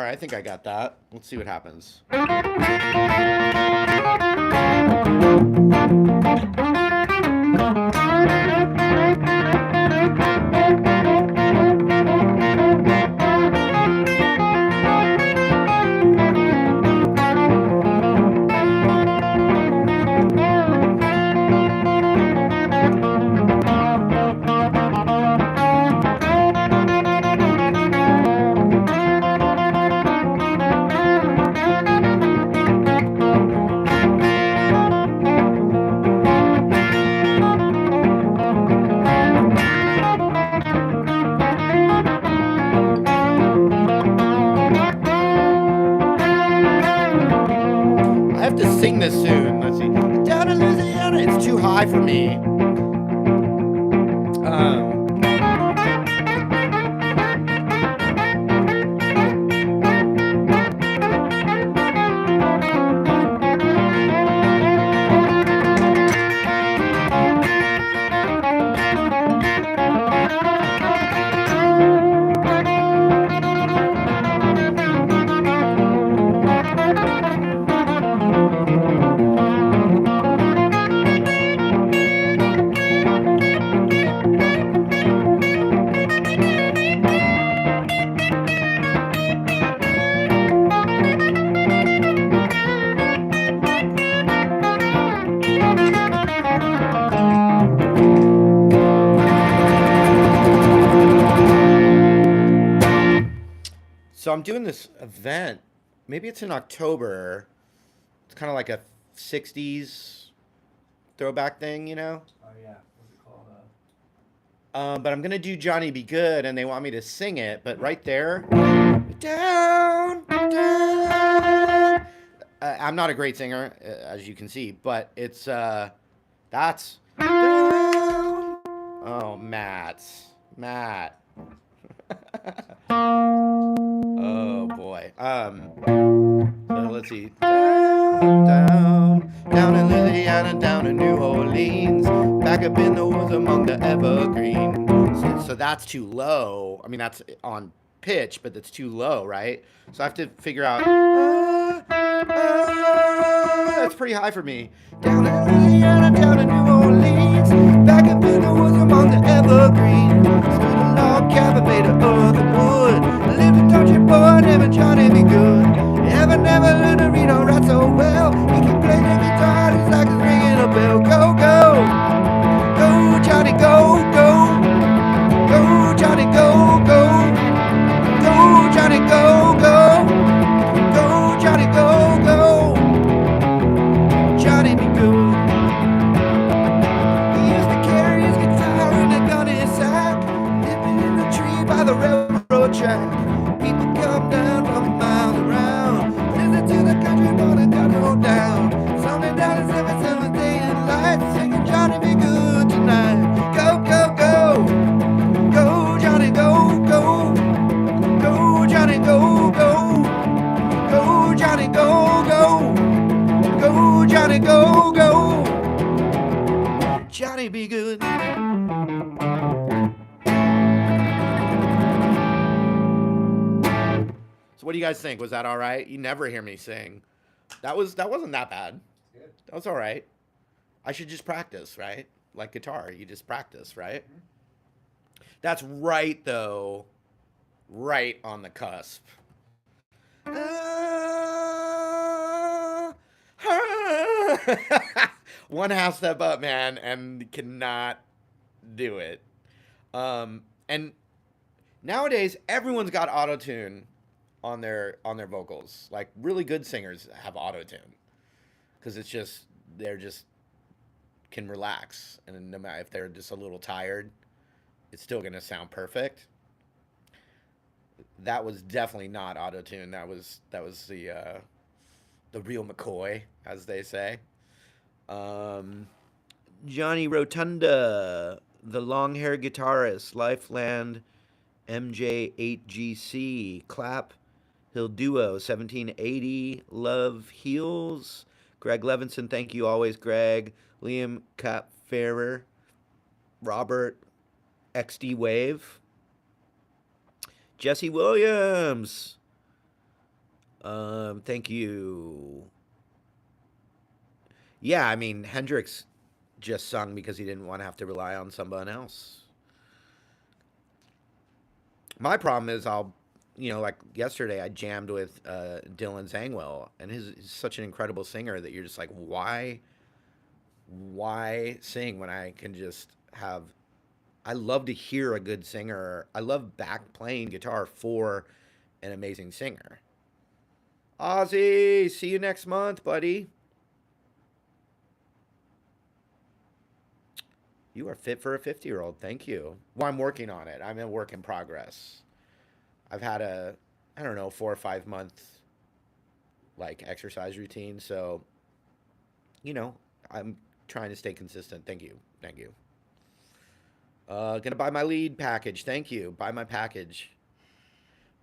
I think I got that. Let's see what happens. Sing this soon. Let's see. Down in Louisiana, it's too high for me. So I'm doing this event. Maybe it's in October. It's kind of like a 60s throwback thing, you know? Oh yeah. What's it called? But I'm gonna do Johnny Be Good, and they want me to sing it. But right there, down, down. I'm not a great singer, as you can see, but it's that's down. Oh, Matt. Oh boy. So let's see. Down in Louisiana, down in New Orleans, back up in the woods among the evergreen. So that's too low. I mean, that's on pitch, but that's too low, right? So I have to figure out. That's pretty high for me. Down in Louisiana, down in New Orleans, back up in the woods among the evergreen. Stood a log cabin made of earth and wood. Lived a country boy named Johnny Be Good. Never learned to read or write so well. He can play the guitar, he's like he's ringing a bell. Go, go, go, Johnny, go, go, go, Johnny, go, go, go, Johnny, go, go, go, Johnny, go, go, Johnny Be Good. He used to carry his guitar in a gunny sack, living in a tree by the railroad track. People come down from miles around, listen to the country boy that got hold down. Something down the 77th day and light, singing Johnny Be Good tonight. Go, go, go, go, Johnny, go, go, go, Johnny, go, go, go, Johnny, go, go, go, Johnny, go, go, Johnny Be Good. So what do you guys think? Was that all right? You never hear me sing. That wasn't that bad. It's good. That was all right. I should just practice, right? Like guitar, you just practice, right? Mhm. That's right though. Right on the cusp. One half step up, man, and cannot do it. And nowadays everyone's got auto tune on their vocals. Like really good singers have auto tune because it's just they're just can relax, and no matter if they're just a little tired, it's still gonna sound perfect. That was definitely not auto tune. That was the real McCoy, as they say. Um, Johnny Rotunda, the long haired guitarist, Lifeland MJ8GC, Clap Hill Duo, 1780, Love Heals, Greg Levinson, thank you always, Greg, Liam Capferrer, Robert XD Wave, Jesse Williams, thank you. Yeah, I mean, Hendrix just sung because he didn't want to have to rely on someone else. My problem is like yesterday, I jammed with Dylan Zangwill, and he's such an incredible singer that you're just like, why sing when I can just have. I love to hear a good singer. I love back playing guitar for an amazing singer. Ozzy, see you next month, buddy. You are fit for a 50-year-old. Thank you. Well, I'm working on it. I'm a work in progress. I've had I don't know, 4 or 5 month like exercise routine. So, I'm trying to stay consistent. Thank you. Thank you. Gonna buy my lead package. Thank you. Buy my package.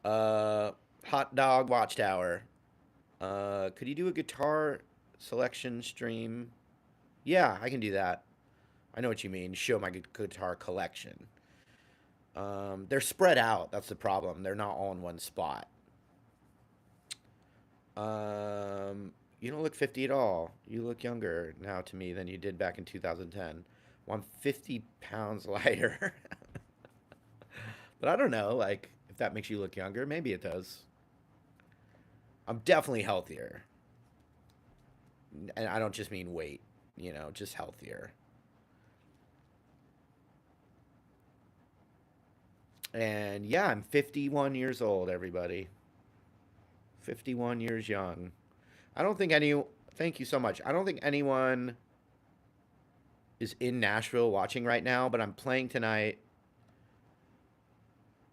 Hot dog watchtower. Could you do a guitar selection stream? Yeah, I can do that. I know what you mean. Show my guitar collection. They're spread out. That's the problem. They're not all in one spot. You don't look 50 at all. You look younger now to me than you did back in 2010. Well, I'm 50 pounds lighter. But I don't know, like, if that makes you look younger. Maybe it does. I'm definitely healthier. And I don't just mean weight, just healthier. And yeah, I'm 51 years old, everybody. 51 years young. I don't think any. Thank you so much. I don't think anyone is in Nashville watching right now, but I'm playing tonight.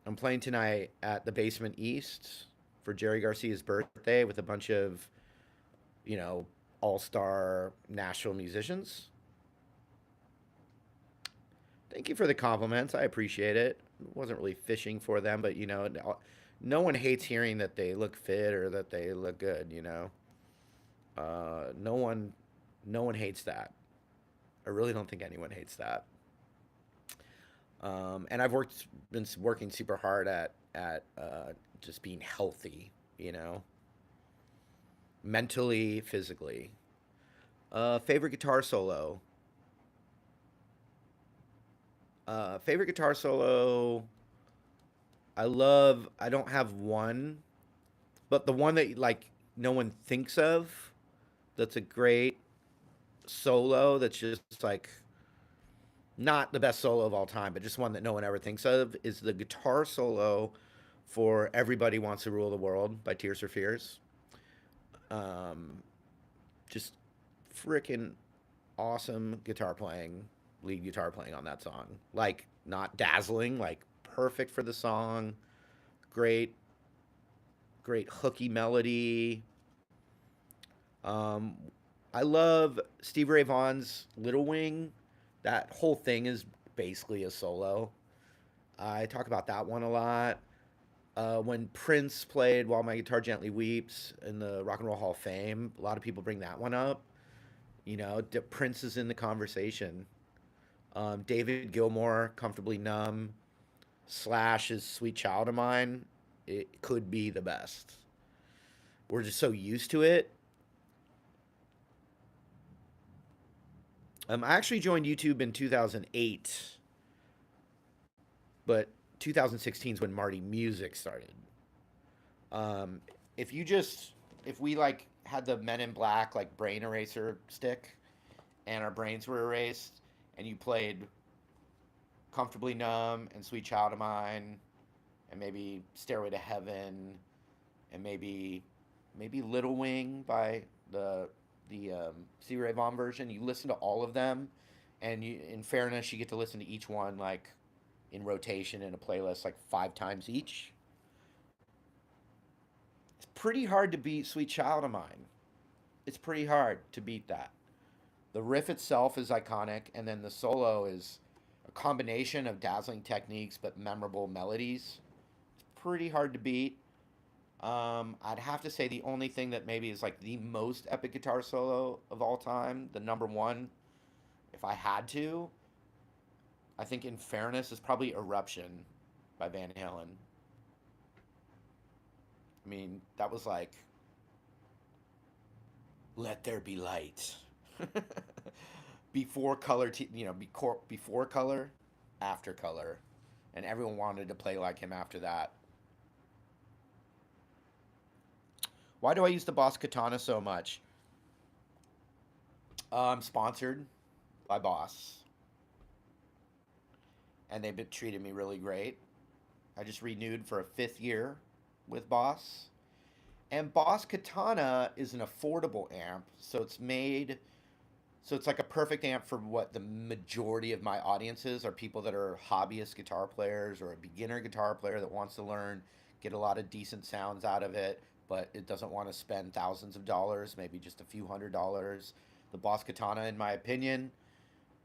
I'm playing tonight at the Basement East for Jerry Garcia's birthday with a bunch of, you know, all-star Nashville musicians. Thank you for the compliments. I appreciate it. Wasn't really fishing for them, but no one hates hearing that they look fit or that they look good. No one, no one hates that. I really don't think anyone hates that. And been working super hard at just being healthy. You know, mentally, physically. Favorite guitar solo. Favorite guitar solo. I love. I don't have one, but the one that like no one thinks of. That's a great solo. That's just like not the best solo of all time, but just one that no one ever thinks of is the guitar solo for "Everybody Wants to Rule the World" by Tears for Fears. Um, just freaking awesome guitar playing, lead guitar playing on that song. Like not dazzling, like perfect for the song. Great, great hooky melody. Um, I love Steve Ray Vaughan's Little Wing. That whole thing is basically a solo. I talk about that one a lot. When Prince played "While My Guitar Gently Weeps" in the Rock and Roll Hall of Fame, a lot of people bring that one up. Prince is in the conversation. David Gilmour, "Comfortably Numb," Slash's "Sweet Child of Mine." It could be the best. We're just so used to it. I actually joined YouTube in 2008, but 2016 is when Marty Music started. Um, if you just, if we like had the Men in Black like brain eraser stick, and our brains were erased, and you played "Comfortably Numb" and "Sweet Child of Mine," and maybe "Stairway to Heaven," and maybe "Little Wing" by the Stevie Ray Vaughan version. You listen to all of them, and in fairness, you get to listen to each one like in rotation in a playlist like 5 times each. It's pretty hard to beat "Sweet Child of Mine." It's pretty hard to beat that. The riff itself is iconic, and then the solo is a combination of dazzling techniques but memorable melodies. It's pretty hard to beat. I'd have to say the only thing that maybe is like the most epic guitar solo of all time, the number one, if I had to, I think in fairness is probably "Eruption" by Van Halen. I mean, that was like "Let There Be Light." Before color, before color, after color, and everyone wanted to play like him after that. Why do I use the Boss Katana so much? I'm sponsored by Boss, and they've been treating me really great. I just renewed for a fifth year with Boss. And Boss Katana is an affordable amp, so it's like a perfect amp for what the majority of my audience is are people that are hobbyist guitar players or a beginner guitar player that wants to learn, get a lot of decent sounds out of it, but it doesn't want to spend thousands of dollars, maybe just a few $100s. The Boss Katana, in my opinion,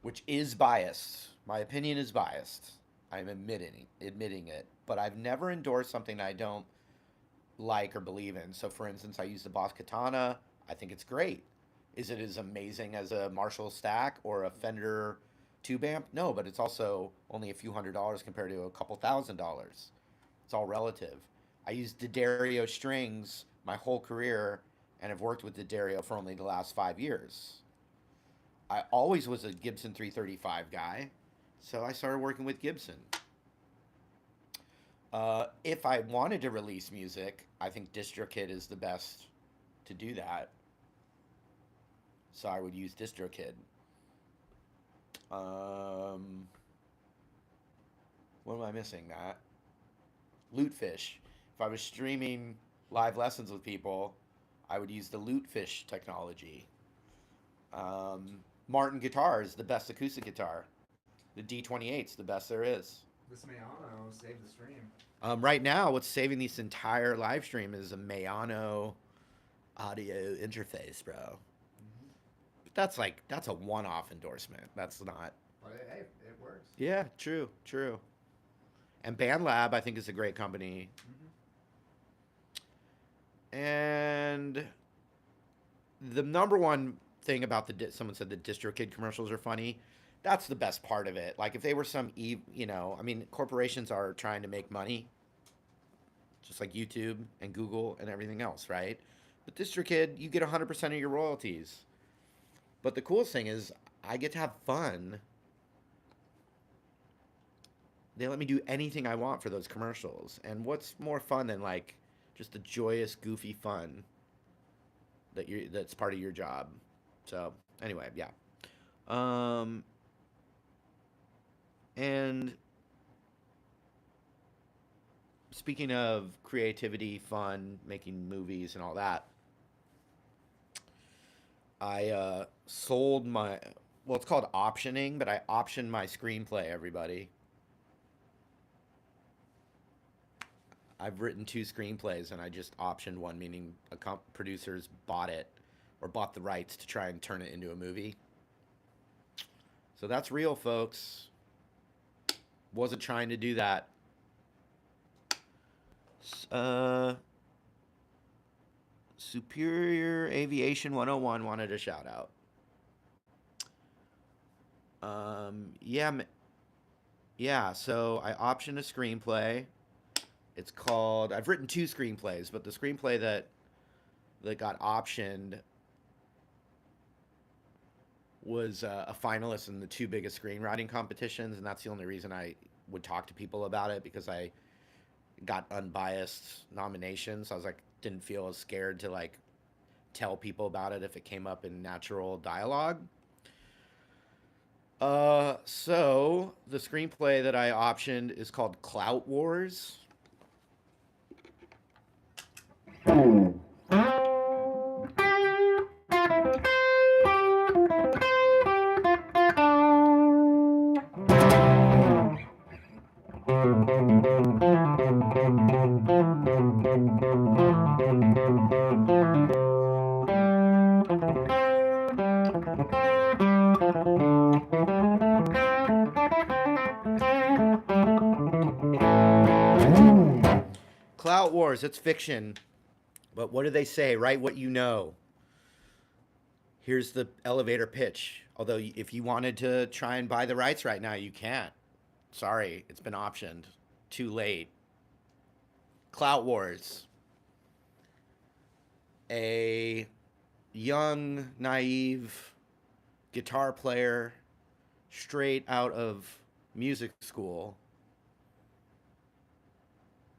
which is biased. My opinion is biased. I'm admitting it, but I've never endorsed something I don't like or believe in. So, for instance, I use the Boss Katana. I think it's great. Is it as amazing as a Marshall Stack or a Fender tube amp? No, but it's also only a few $100s compared to a couple $1,000s. It's all relative. I used D'Addario strings my whole career and have worked with D'Addario for only the last 5 years. I always was a Gibson 335 guy, so I started working with Gibson. If I wanted to release music, I think DistroKid is the best to do that. So I would use DistroKid. Um, what am I missing, Matt? Lootfish. If I was streaming live lessons with people, I would use the Lutefish technology. Martin guitar is the best acoustic guitar. The D28's the best there is. This Mayano saved the stream. Right now, what's saving this entire live stream is a Mayano audio interface, bro. Mm-hmm. But that's a one-off endorsement. That's not. But hey, it works. Yeah, true, true. And BandLab, I think, is a great company. Mm-hmm. And the number one thing about someone said the DistroKid commercials are funny. That's the best part of it. Like if they were I mean, corporations are trying to make money, just like YouTube and Google and everything else, right? But DistroKid, you get 100% of your royalties. But the coolest thing is, I get to have fun. They let me do anything I want for those commercials. And what's more fun than like just the joyous, goofy fun that's part of your job. So anyway, yeah. And speaking of creativity, fun, making movies and all that, I sold my, well, it's called optioning, but I optioned my screenplay, everybody. I've written 2 screenplays and I just optioned one, meaning producers bought it or bought the rights to try and turn it into a movie. So that's real, folks. Wasn't trying to do that. Superior Aviation 101 wanted a shout out. Yeah, so I optioned a screenplay. It's called, I've written 2 screenplays, but the screenplay that got optioned was a finalist in the 2 biggest screenwriting competitions, and that's the only reason I would talk to people about it, because I got unbiased nominations. I was like, didn't feel as scared to like tell people about it if it came up in natural dialogue. So the screenplay that I optioned is called Clout Wars. Clout Wars, it's fiction. But what do they say? Write what you know. Here's the elevator pitch. Although, if you wanted to try and buy the rights right now, you can't. Sorry, it's been optioned. Too late. Clout Wars. A young, naive guitar player straight out of music school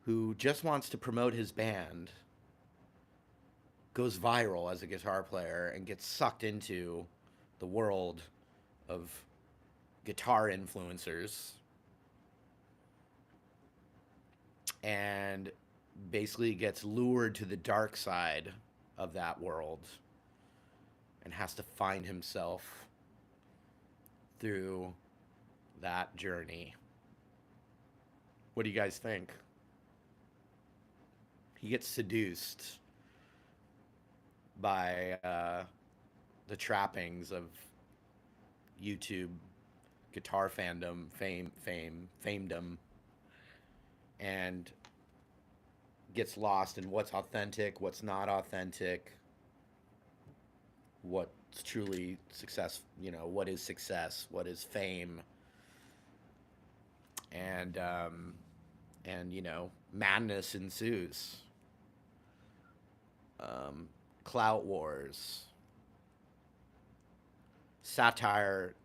who just wants to promote his band goes viral as a guitar player and gets sucked into the world of guitar influencers and basically gets lured to the dark side of that world and has to find himself through that journey. What do you guys think? He gets seduced by the trappings of YouTube guitar famedom, and gets lost in what's authentic, what's not authentic, what's truly success, what is success, what is fame, and madness ensues. Clout Wars, satire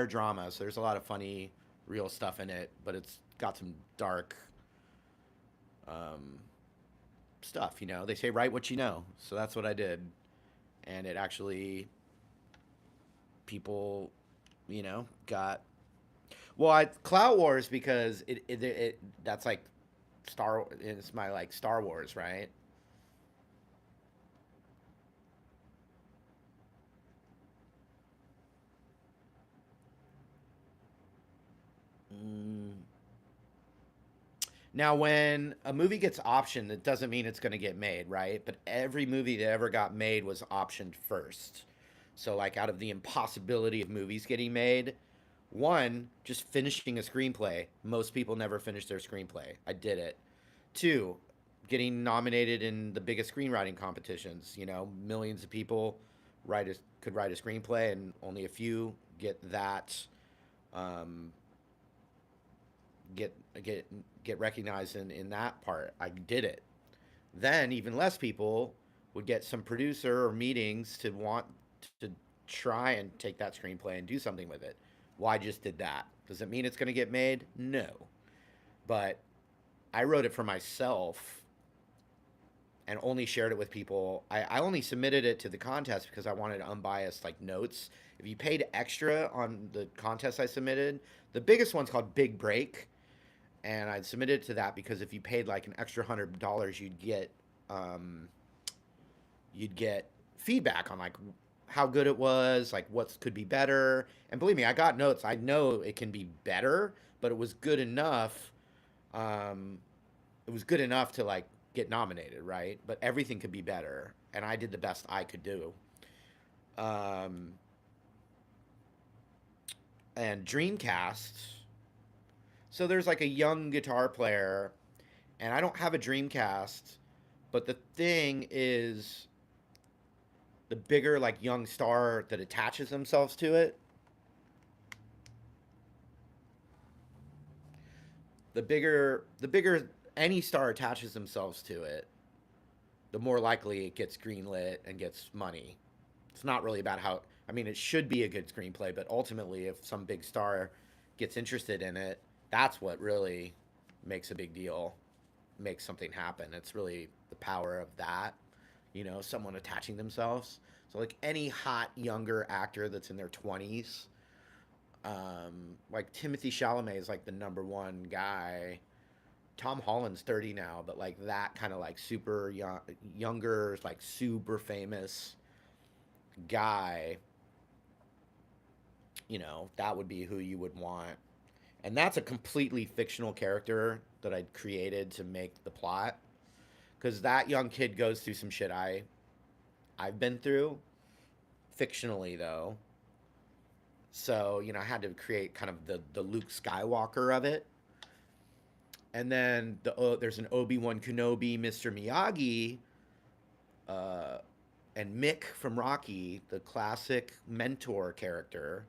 drama. So there's a lot of funny, real stuff in it, but it's got some dark stuff. They say write what you know, so that's what I did, and it actually people, got. Well, Clout Wars because it that's like it's my like Star Wars, right? Now, when a movie gets optioned, it doesn't mean it's going to get made, right? But every movie that ever got made was optioned first. So, like, out of the impossibility of movies getting made, one, just finishing a screenplay. Most people never finish their screenplay. I did it. Two, getting nominated in the biggest screenwriting competitions. You know, millions of people could write a screenplay, and only a few um, get get get recognized in that part. I did it. Then even less people would get some producer or meetings to want to try and take that screenplay and do something with it. Well, I just did that. Does it mean it's going to get made? No. But I wrote it for myself and only shared it with people. I only submitted it to the contest because I wanted unbiased like notes. If you paid extra on the contest I submitted, the biggest one's called Big Break, and I'd submitted to that because if you paid like an extra $100, um, you'd get feedback on like how good it was, like what could be better. And believe me, I got notes. I know it can be better, but it was good enough. Um, it was good enough to like get nominated, right? But everything could be better, and I did the best I could do. Um, and Dreamcast. So there's like a young guitar player, and I don't have a Dreamcast, but the thing is, the bigger like young star that attaches themselves to it, the bigger any star attaches themselves to it, the more likely it gets greenlit and gets money. It's not really about how. I mean, it should be a good screenplay, but ultimately, if some big star gets interested in it, that's what really makes a big deal, makes something happen. It's really the power of that, someone attaching themselves. So, like any hot younger actor that's in their 20s, like Timothy Chalamet is like the number one guy. Tom Holland's 30 now, but like that kind of like super younger, like super famous guy, that would be who you would want. And that's a completely fictional character that I'd created to make the plot. Because that young kid goes through some shit I've been through, fictionally though. So, I had to create kind of the Luke Skywalker of it. And then there's an Obi-Wan Kenobi, Mr. Miyagi, uh, and Mick from Rocky, the classic mentor character.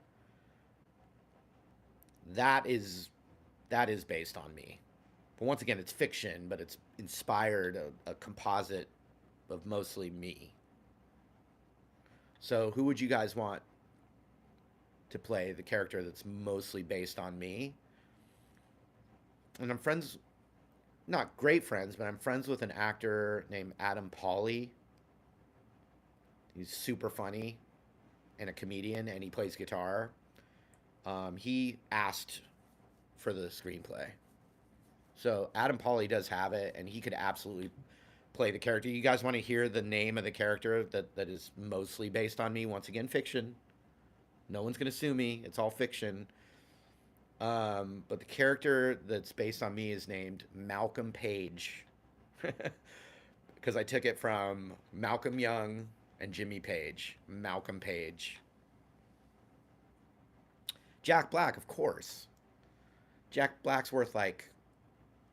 That is that is based on me. But once again, it's fiction, but it's inspired a composite of mostly me. So who would you guys want to play the character that's mostly based on me? And I'm friends, not great friends, but I'm friends with an actor named Adam Pauly. He's super funny and a comedian, and he plays guitar. He asked for the screenplay. So Adam Pauly does have it, and he could absolutely play the character. You guys want to hear the name of the character that is mostly based on me? Once again, fiction. No one's going to sue me. It's all fiction. But the character that's based on me is named Malcolm Page. Because I took it from Malcolm Young and Jimmy Page. Malcolm Page. Jack Black, of course. Jack Black's worth like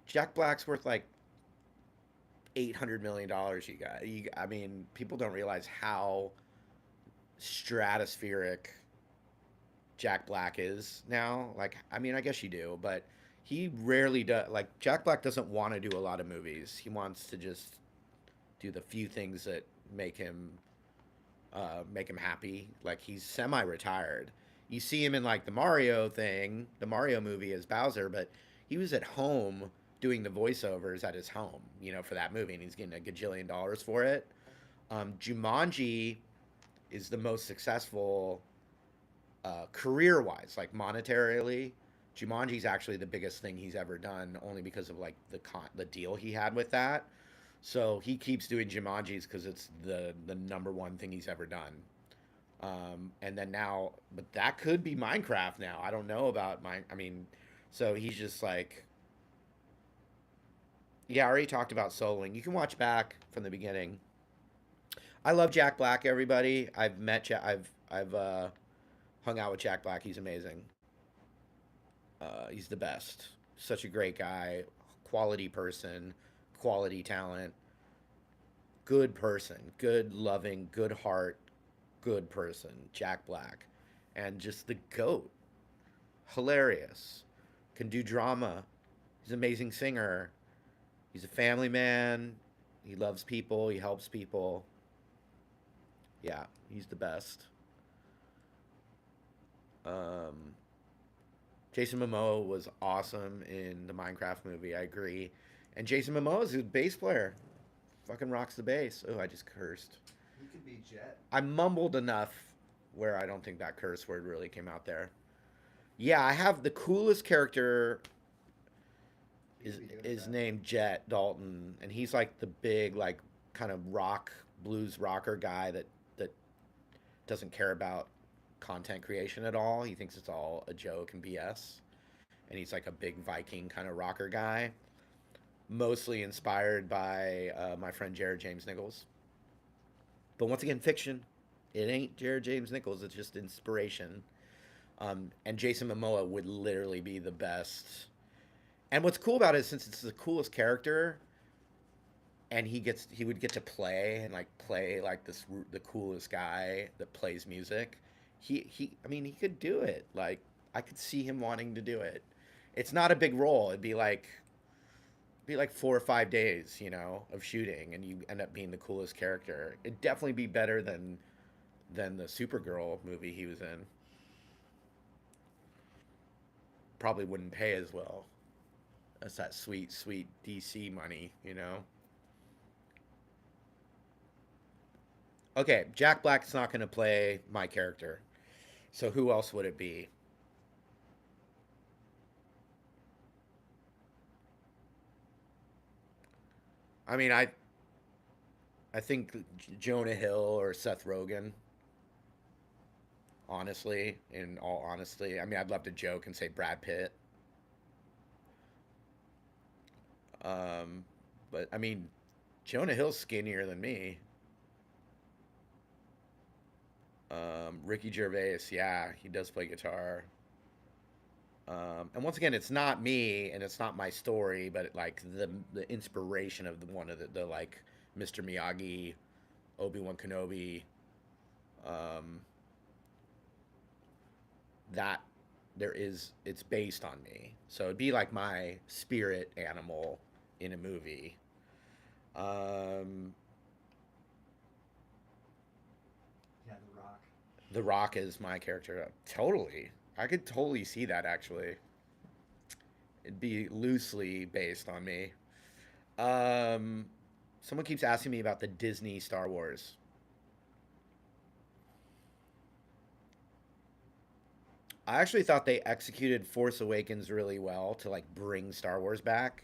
Jack Black's worth like $800 million. I mean, people don't realize how stratospheric Jack Black is now. Like, I mean, I guess you do, but he rarely does. Like, Jack Black doesn't want to do a lot of movies. He wants to just do the few things that make him happy. Like, he's semi-retired. You see him in like the Mario movie as Bowser, but he was at home doing the voiceovers at his home, for that movie, and he's getting a gajillion dollars for it. Jumanji is the most successful career wise, like monetarily. Jumanji's actually the biggest thing he's ever done, only because of like the deal he had with that. So he keeps doing Jumanjis because it's the number one thing he's ever done. And then now, but that could be Minecraft now. I don't know about mine. I mean, so he's just like Yeah, I already talked about soloing. You can watch back from the beginning. I love Jack Black. Everybody, I've hung out with Jack Black. He's amazing. He's the best. Such a great guy, quality person, quality talent, good person, good loving, good heart, good person. Jack Black, and just the goat. Hilarious. Can do drama. He's an amazing singer. He's a family man. He loves people. He helps people. Yeah, he's the best. Um, Jason Momoa was awesome in the Minecraft movie. I agree. And Jason Momoa is a bass player. Fucking rocks the bass. Oh, I just cursed. He could be Jet. I mumbled enough where I don't think that curse word really came out there. Yeah, I have the coolest character He is could be good at is that. named Jet Dalton, and he's like the big like kind of rock blues rocker guy that doesn't care about content creation at all. He thinks it's all a joke and BS. And he's like a big Viking kind of rocker guy, mostly inspired by my friend Jared James Nichols. But once again, fiction. It ain't Jared James Nichols. It's just inspiration. And Jason Momoa would literally be the best. And what's cool about it is since it's the coolest character, and he would get to play like this the coolest guy that plays music. He I mean he could do it. Like I could see him wanting to do it. It's not a big role. Be like 4 or 5 days, of shooting, and you end up being the coolest character. It'd definitely be better than the Supergirl movie he was in. Probably wouldn't pay as well. That's that sweet, sweet DC money. Okay, Jack Black's not going to play my character. So who else would it be? I mean, I think Jonah Hill or Seth Rogen. Honestly, in all honesty, I mean, I'd love to joke and say Brad Pitt. Um, but I mean, Jonah Hill's skinnier than me. Ricky Gervais, yeah, he does play guitar. And once again, it's not me and it's not my story, but like the inspiration of one of the like Mr. Miyagi, Obi Wan Kenobi, um, that it's based on me. So it'd be like my spirit animal in a movie. Um, Yeah, The Rock. the Rock is my character. Totally, I could totally see that actually. It'd be loosely based on me. Um, Someone keeps asking me about the Disney Star Wars. I actually thought they executed Force Awakens really well to like bring Star Wars back,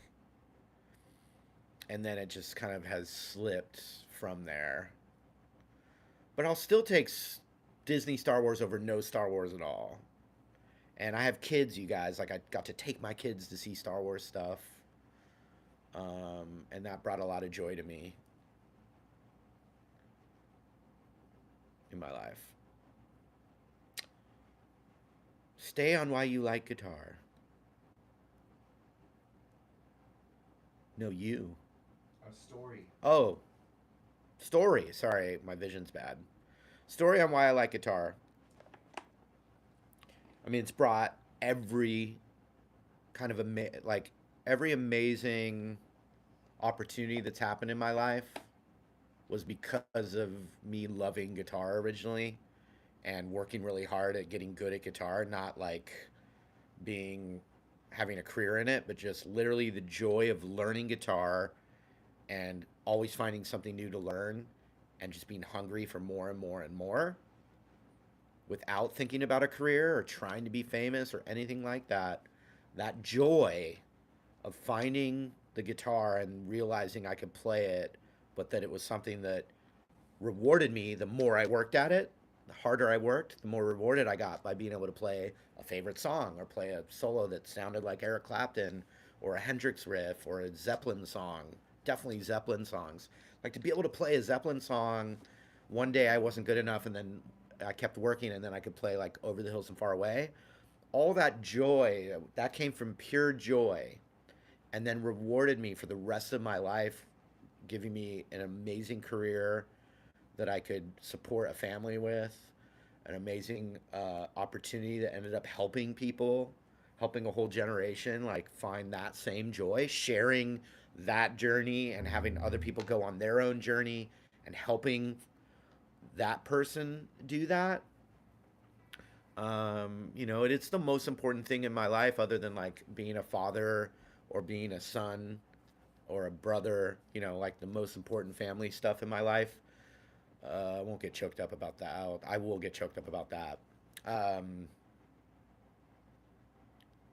and then it just kind of has slipped from there. But I'll still take Disney Star Wars over no Star Wars at all. And I have kids, you guys. Like I got to take my kids to see Star Wars stuff, and that brought a lot of joy to me in my life. Stay on why you like guitar. No, you. A story. Oh, story. Sorry, my vision's bad. Story on why I like guitar. I mean, it's brought every kind of like every amazing opportunity that's happened in my life was because of me loving guitar originally and working really hard at getting good at guitar, not like being having a career in it, but just literally the joy of learning guitar and always finding something new to learn and just being hungry for more and more and more without thinking about a career or trying to be famous or anything like that. That joy of finding the guitar and realizing I could play it, but that it was something that rewarded me the more I worked at it. The harder I worked, the more rewarded I got by being able to play a favorite song or play a solo that sounded like Eric Clapton or a Hendrix riff or a Zeppelin song. Definitely Zeppelin songs. Like to be able to play a Zeppelin song. One day I wasn't good enough, and then I kept working, and then I could play like Over the Hills and Far Away. All that joy that came from pure joy, and then rewarded me for the rest of my life, giving me an amazing career that I could support a family with, an amazing opportunity that ended up helping people, helping a whole generation like find that same joy, sharing that journey and having other people go on their own journey and helping that person do that. It's the most important thing in my life, other than like being a father or being a son or a brother. Like the most important family stuff in my life. I won't get choked up about that. I will get choked up about that. Um,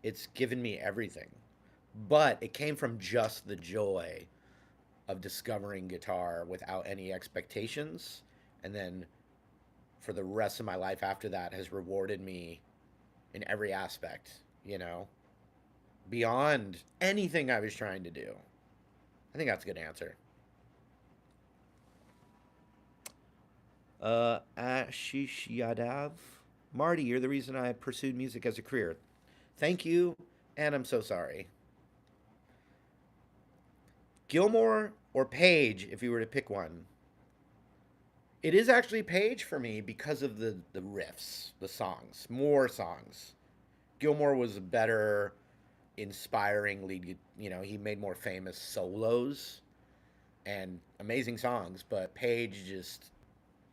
it's given me everything, but it came from just the joy of discovering guitar without any expectations, and then for the rest of my life after that has rewarded me in every aspect, beyond anything I was trying to do. I think that's a good answer. Ashish Yadav. Marty, you're the reason I pursued music as a career. Thank you, and I'm so sorry. Gilmore or Page, if you were to pick one? It is actually Page for me because of the riffs, the songs, more songs. Gilmore was a better, inspiring lead. He made more famous solos and amazing songs, but Page just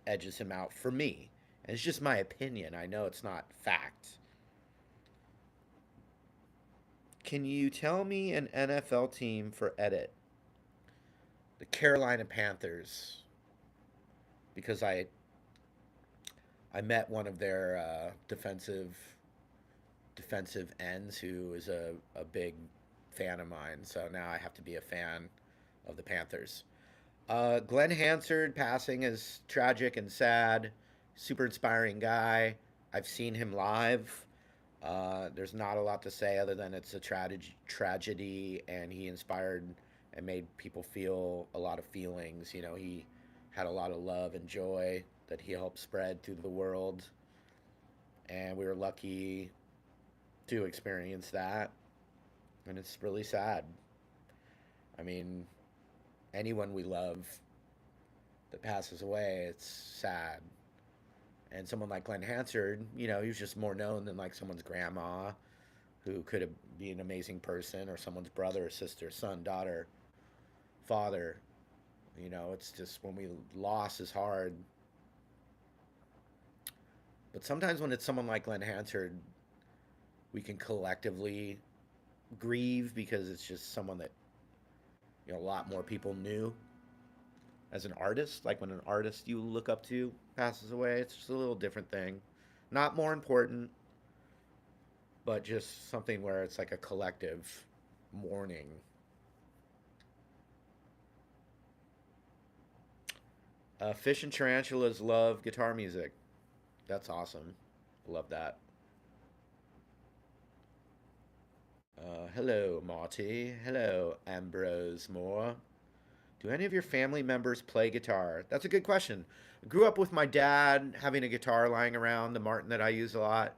edges him out for me. And it's just my opinion. I know it's not fact. Can you tell me an NFL team for edit? The Carolina Panthers, because I met one of their defensive ends who is a big fan of mine. So now I have to be a fan of the Panthers. Glenn Hansard passing is tragic and sad. Super inspiring guy. I've seen him live. There's not a lot to say other than it's a tragedy, and he inspired and made people feel a lot of feelings. He had a lot of love and joy that he helped spread through the world, and we were lucky to experience that. And it's really sad. I mean, anyone we love that passes away, it's sad. And someone like Glenn Hansard, he was just more known than like someone's grandma, who could have be an amazing person, or someone's brother, sister, son, daughter, father. It's just when we loss is hard. But sometimes when it's someone like Glenn Hansard, we can collectively grieve because it's just someone that a lot more people knew as an artist. Like when an artist you look up to passes away, it's just a little different thing. Not more important, but just something where it's like a collective mourning. Fish and tarantulas love guitar music. That's awesome. Love that. Hello, Marty. Hello, Ambrose Moore. Do any of your family members play guitar? That's a good question. I grew up with my dad having a guitar lying around. The Martin that I use a lot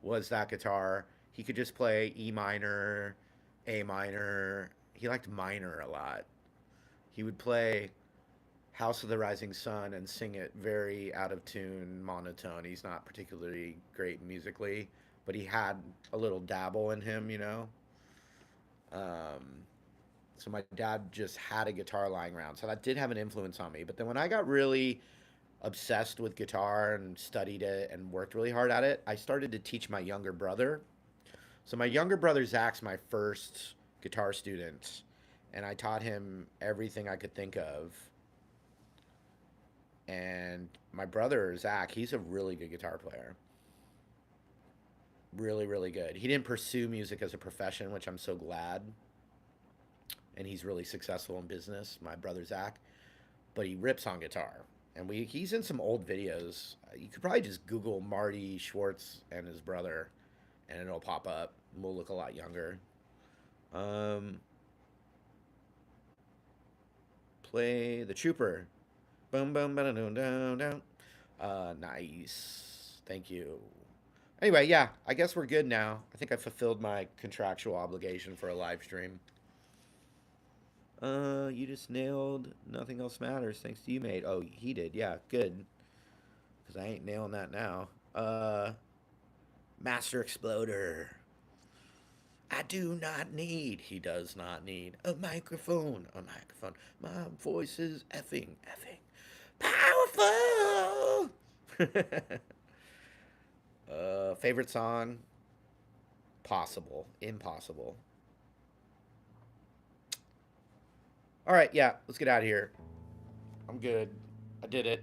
was that guitar. He could just play E minor, A minor. He liked minor a lot. He would play House of the Rising Sun and sing it very out of tune, monotone. He's not particularly great musically, but he had a little dabble in him. Um, so my dad just had a guitar lying around. So that did have an influence on me. But then when I got really obsessed with guitar and studied it and worked really hard at it, I started to teach my younger brother. So my younger brother Zach's my first guitar student, and I taught him everything I could think of. And my brother Zach, he's a really good guitar player. Really, really good. He didn't pursue music as a profession, which I'm so glad. And he's really successful in business, my brother Zach. But he rips on guitar. And he's in some old videos. You could probably just Google Marty Schwartz and his brother, and it'll pop up. We'll look a lot younger. Um, play the Trooper. Boom, boom, ba down, down, down. Nice. Thank you. Anyway, yeah, I guess we're good now. I think I fulfilled my contractual obligation for a live stream. You just nailed Nothing Else Matters thanks to you, mate. Oh, he did. Yeah, good. Because I ain't nailing that now. Master Exploder. I do not need, he does not need a microphone. A microphone. My voice is effing powerful. Favorite song? Possible. Impossible. All right, yeah, let's get out of here. I'm good. I did it.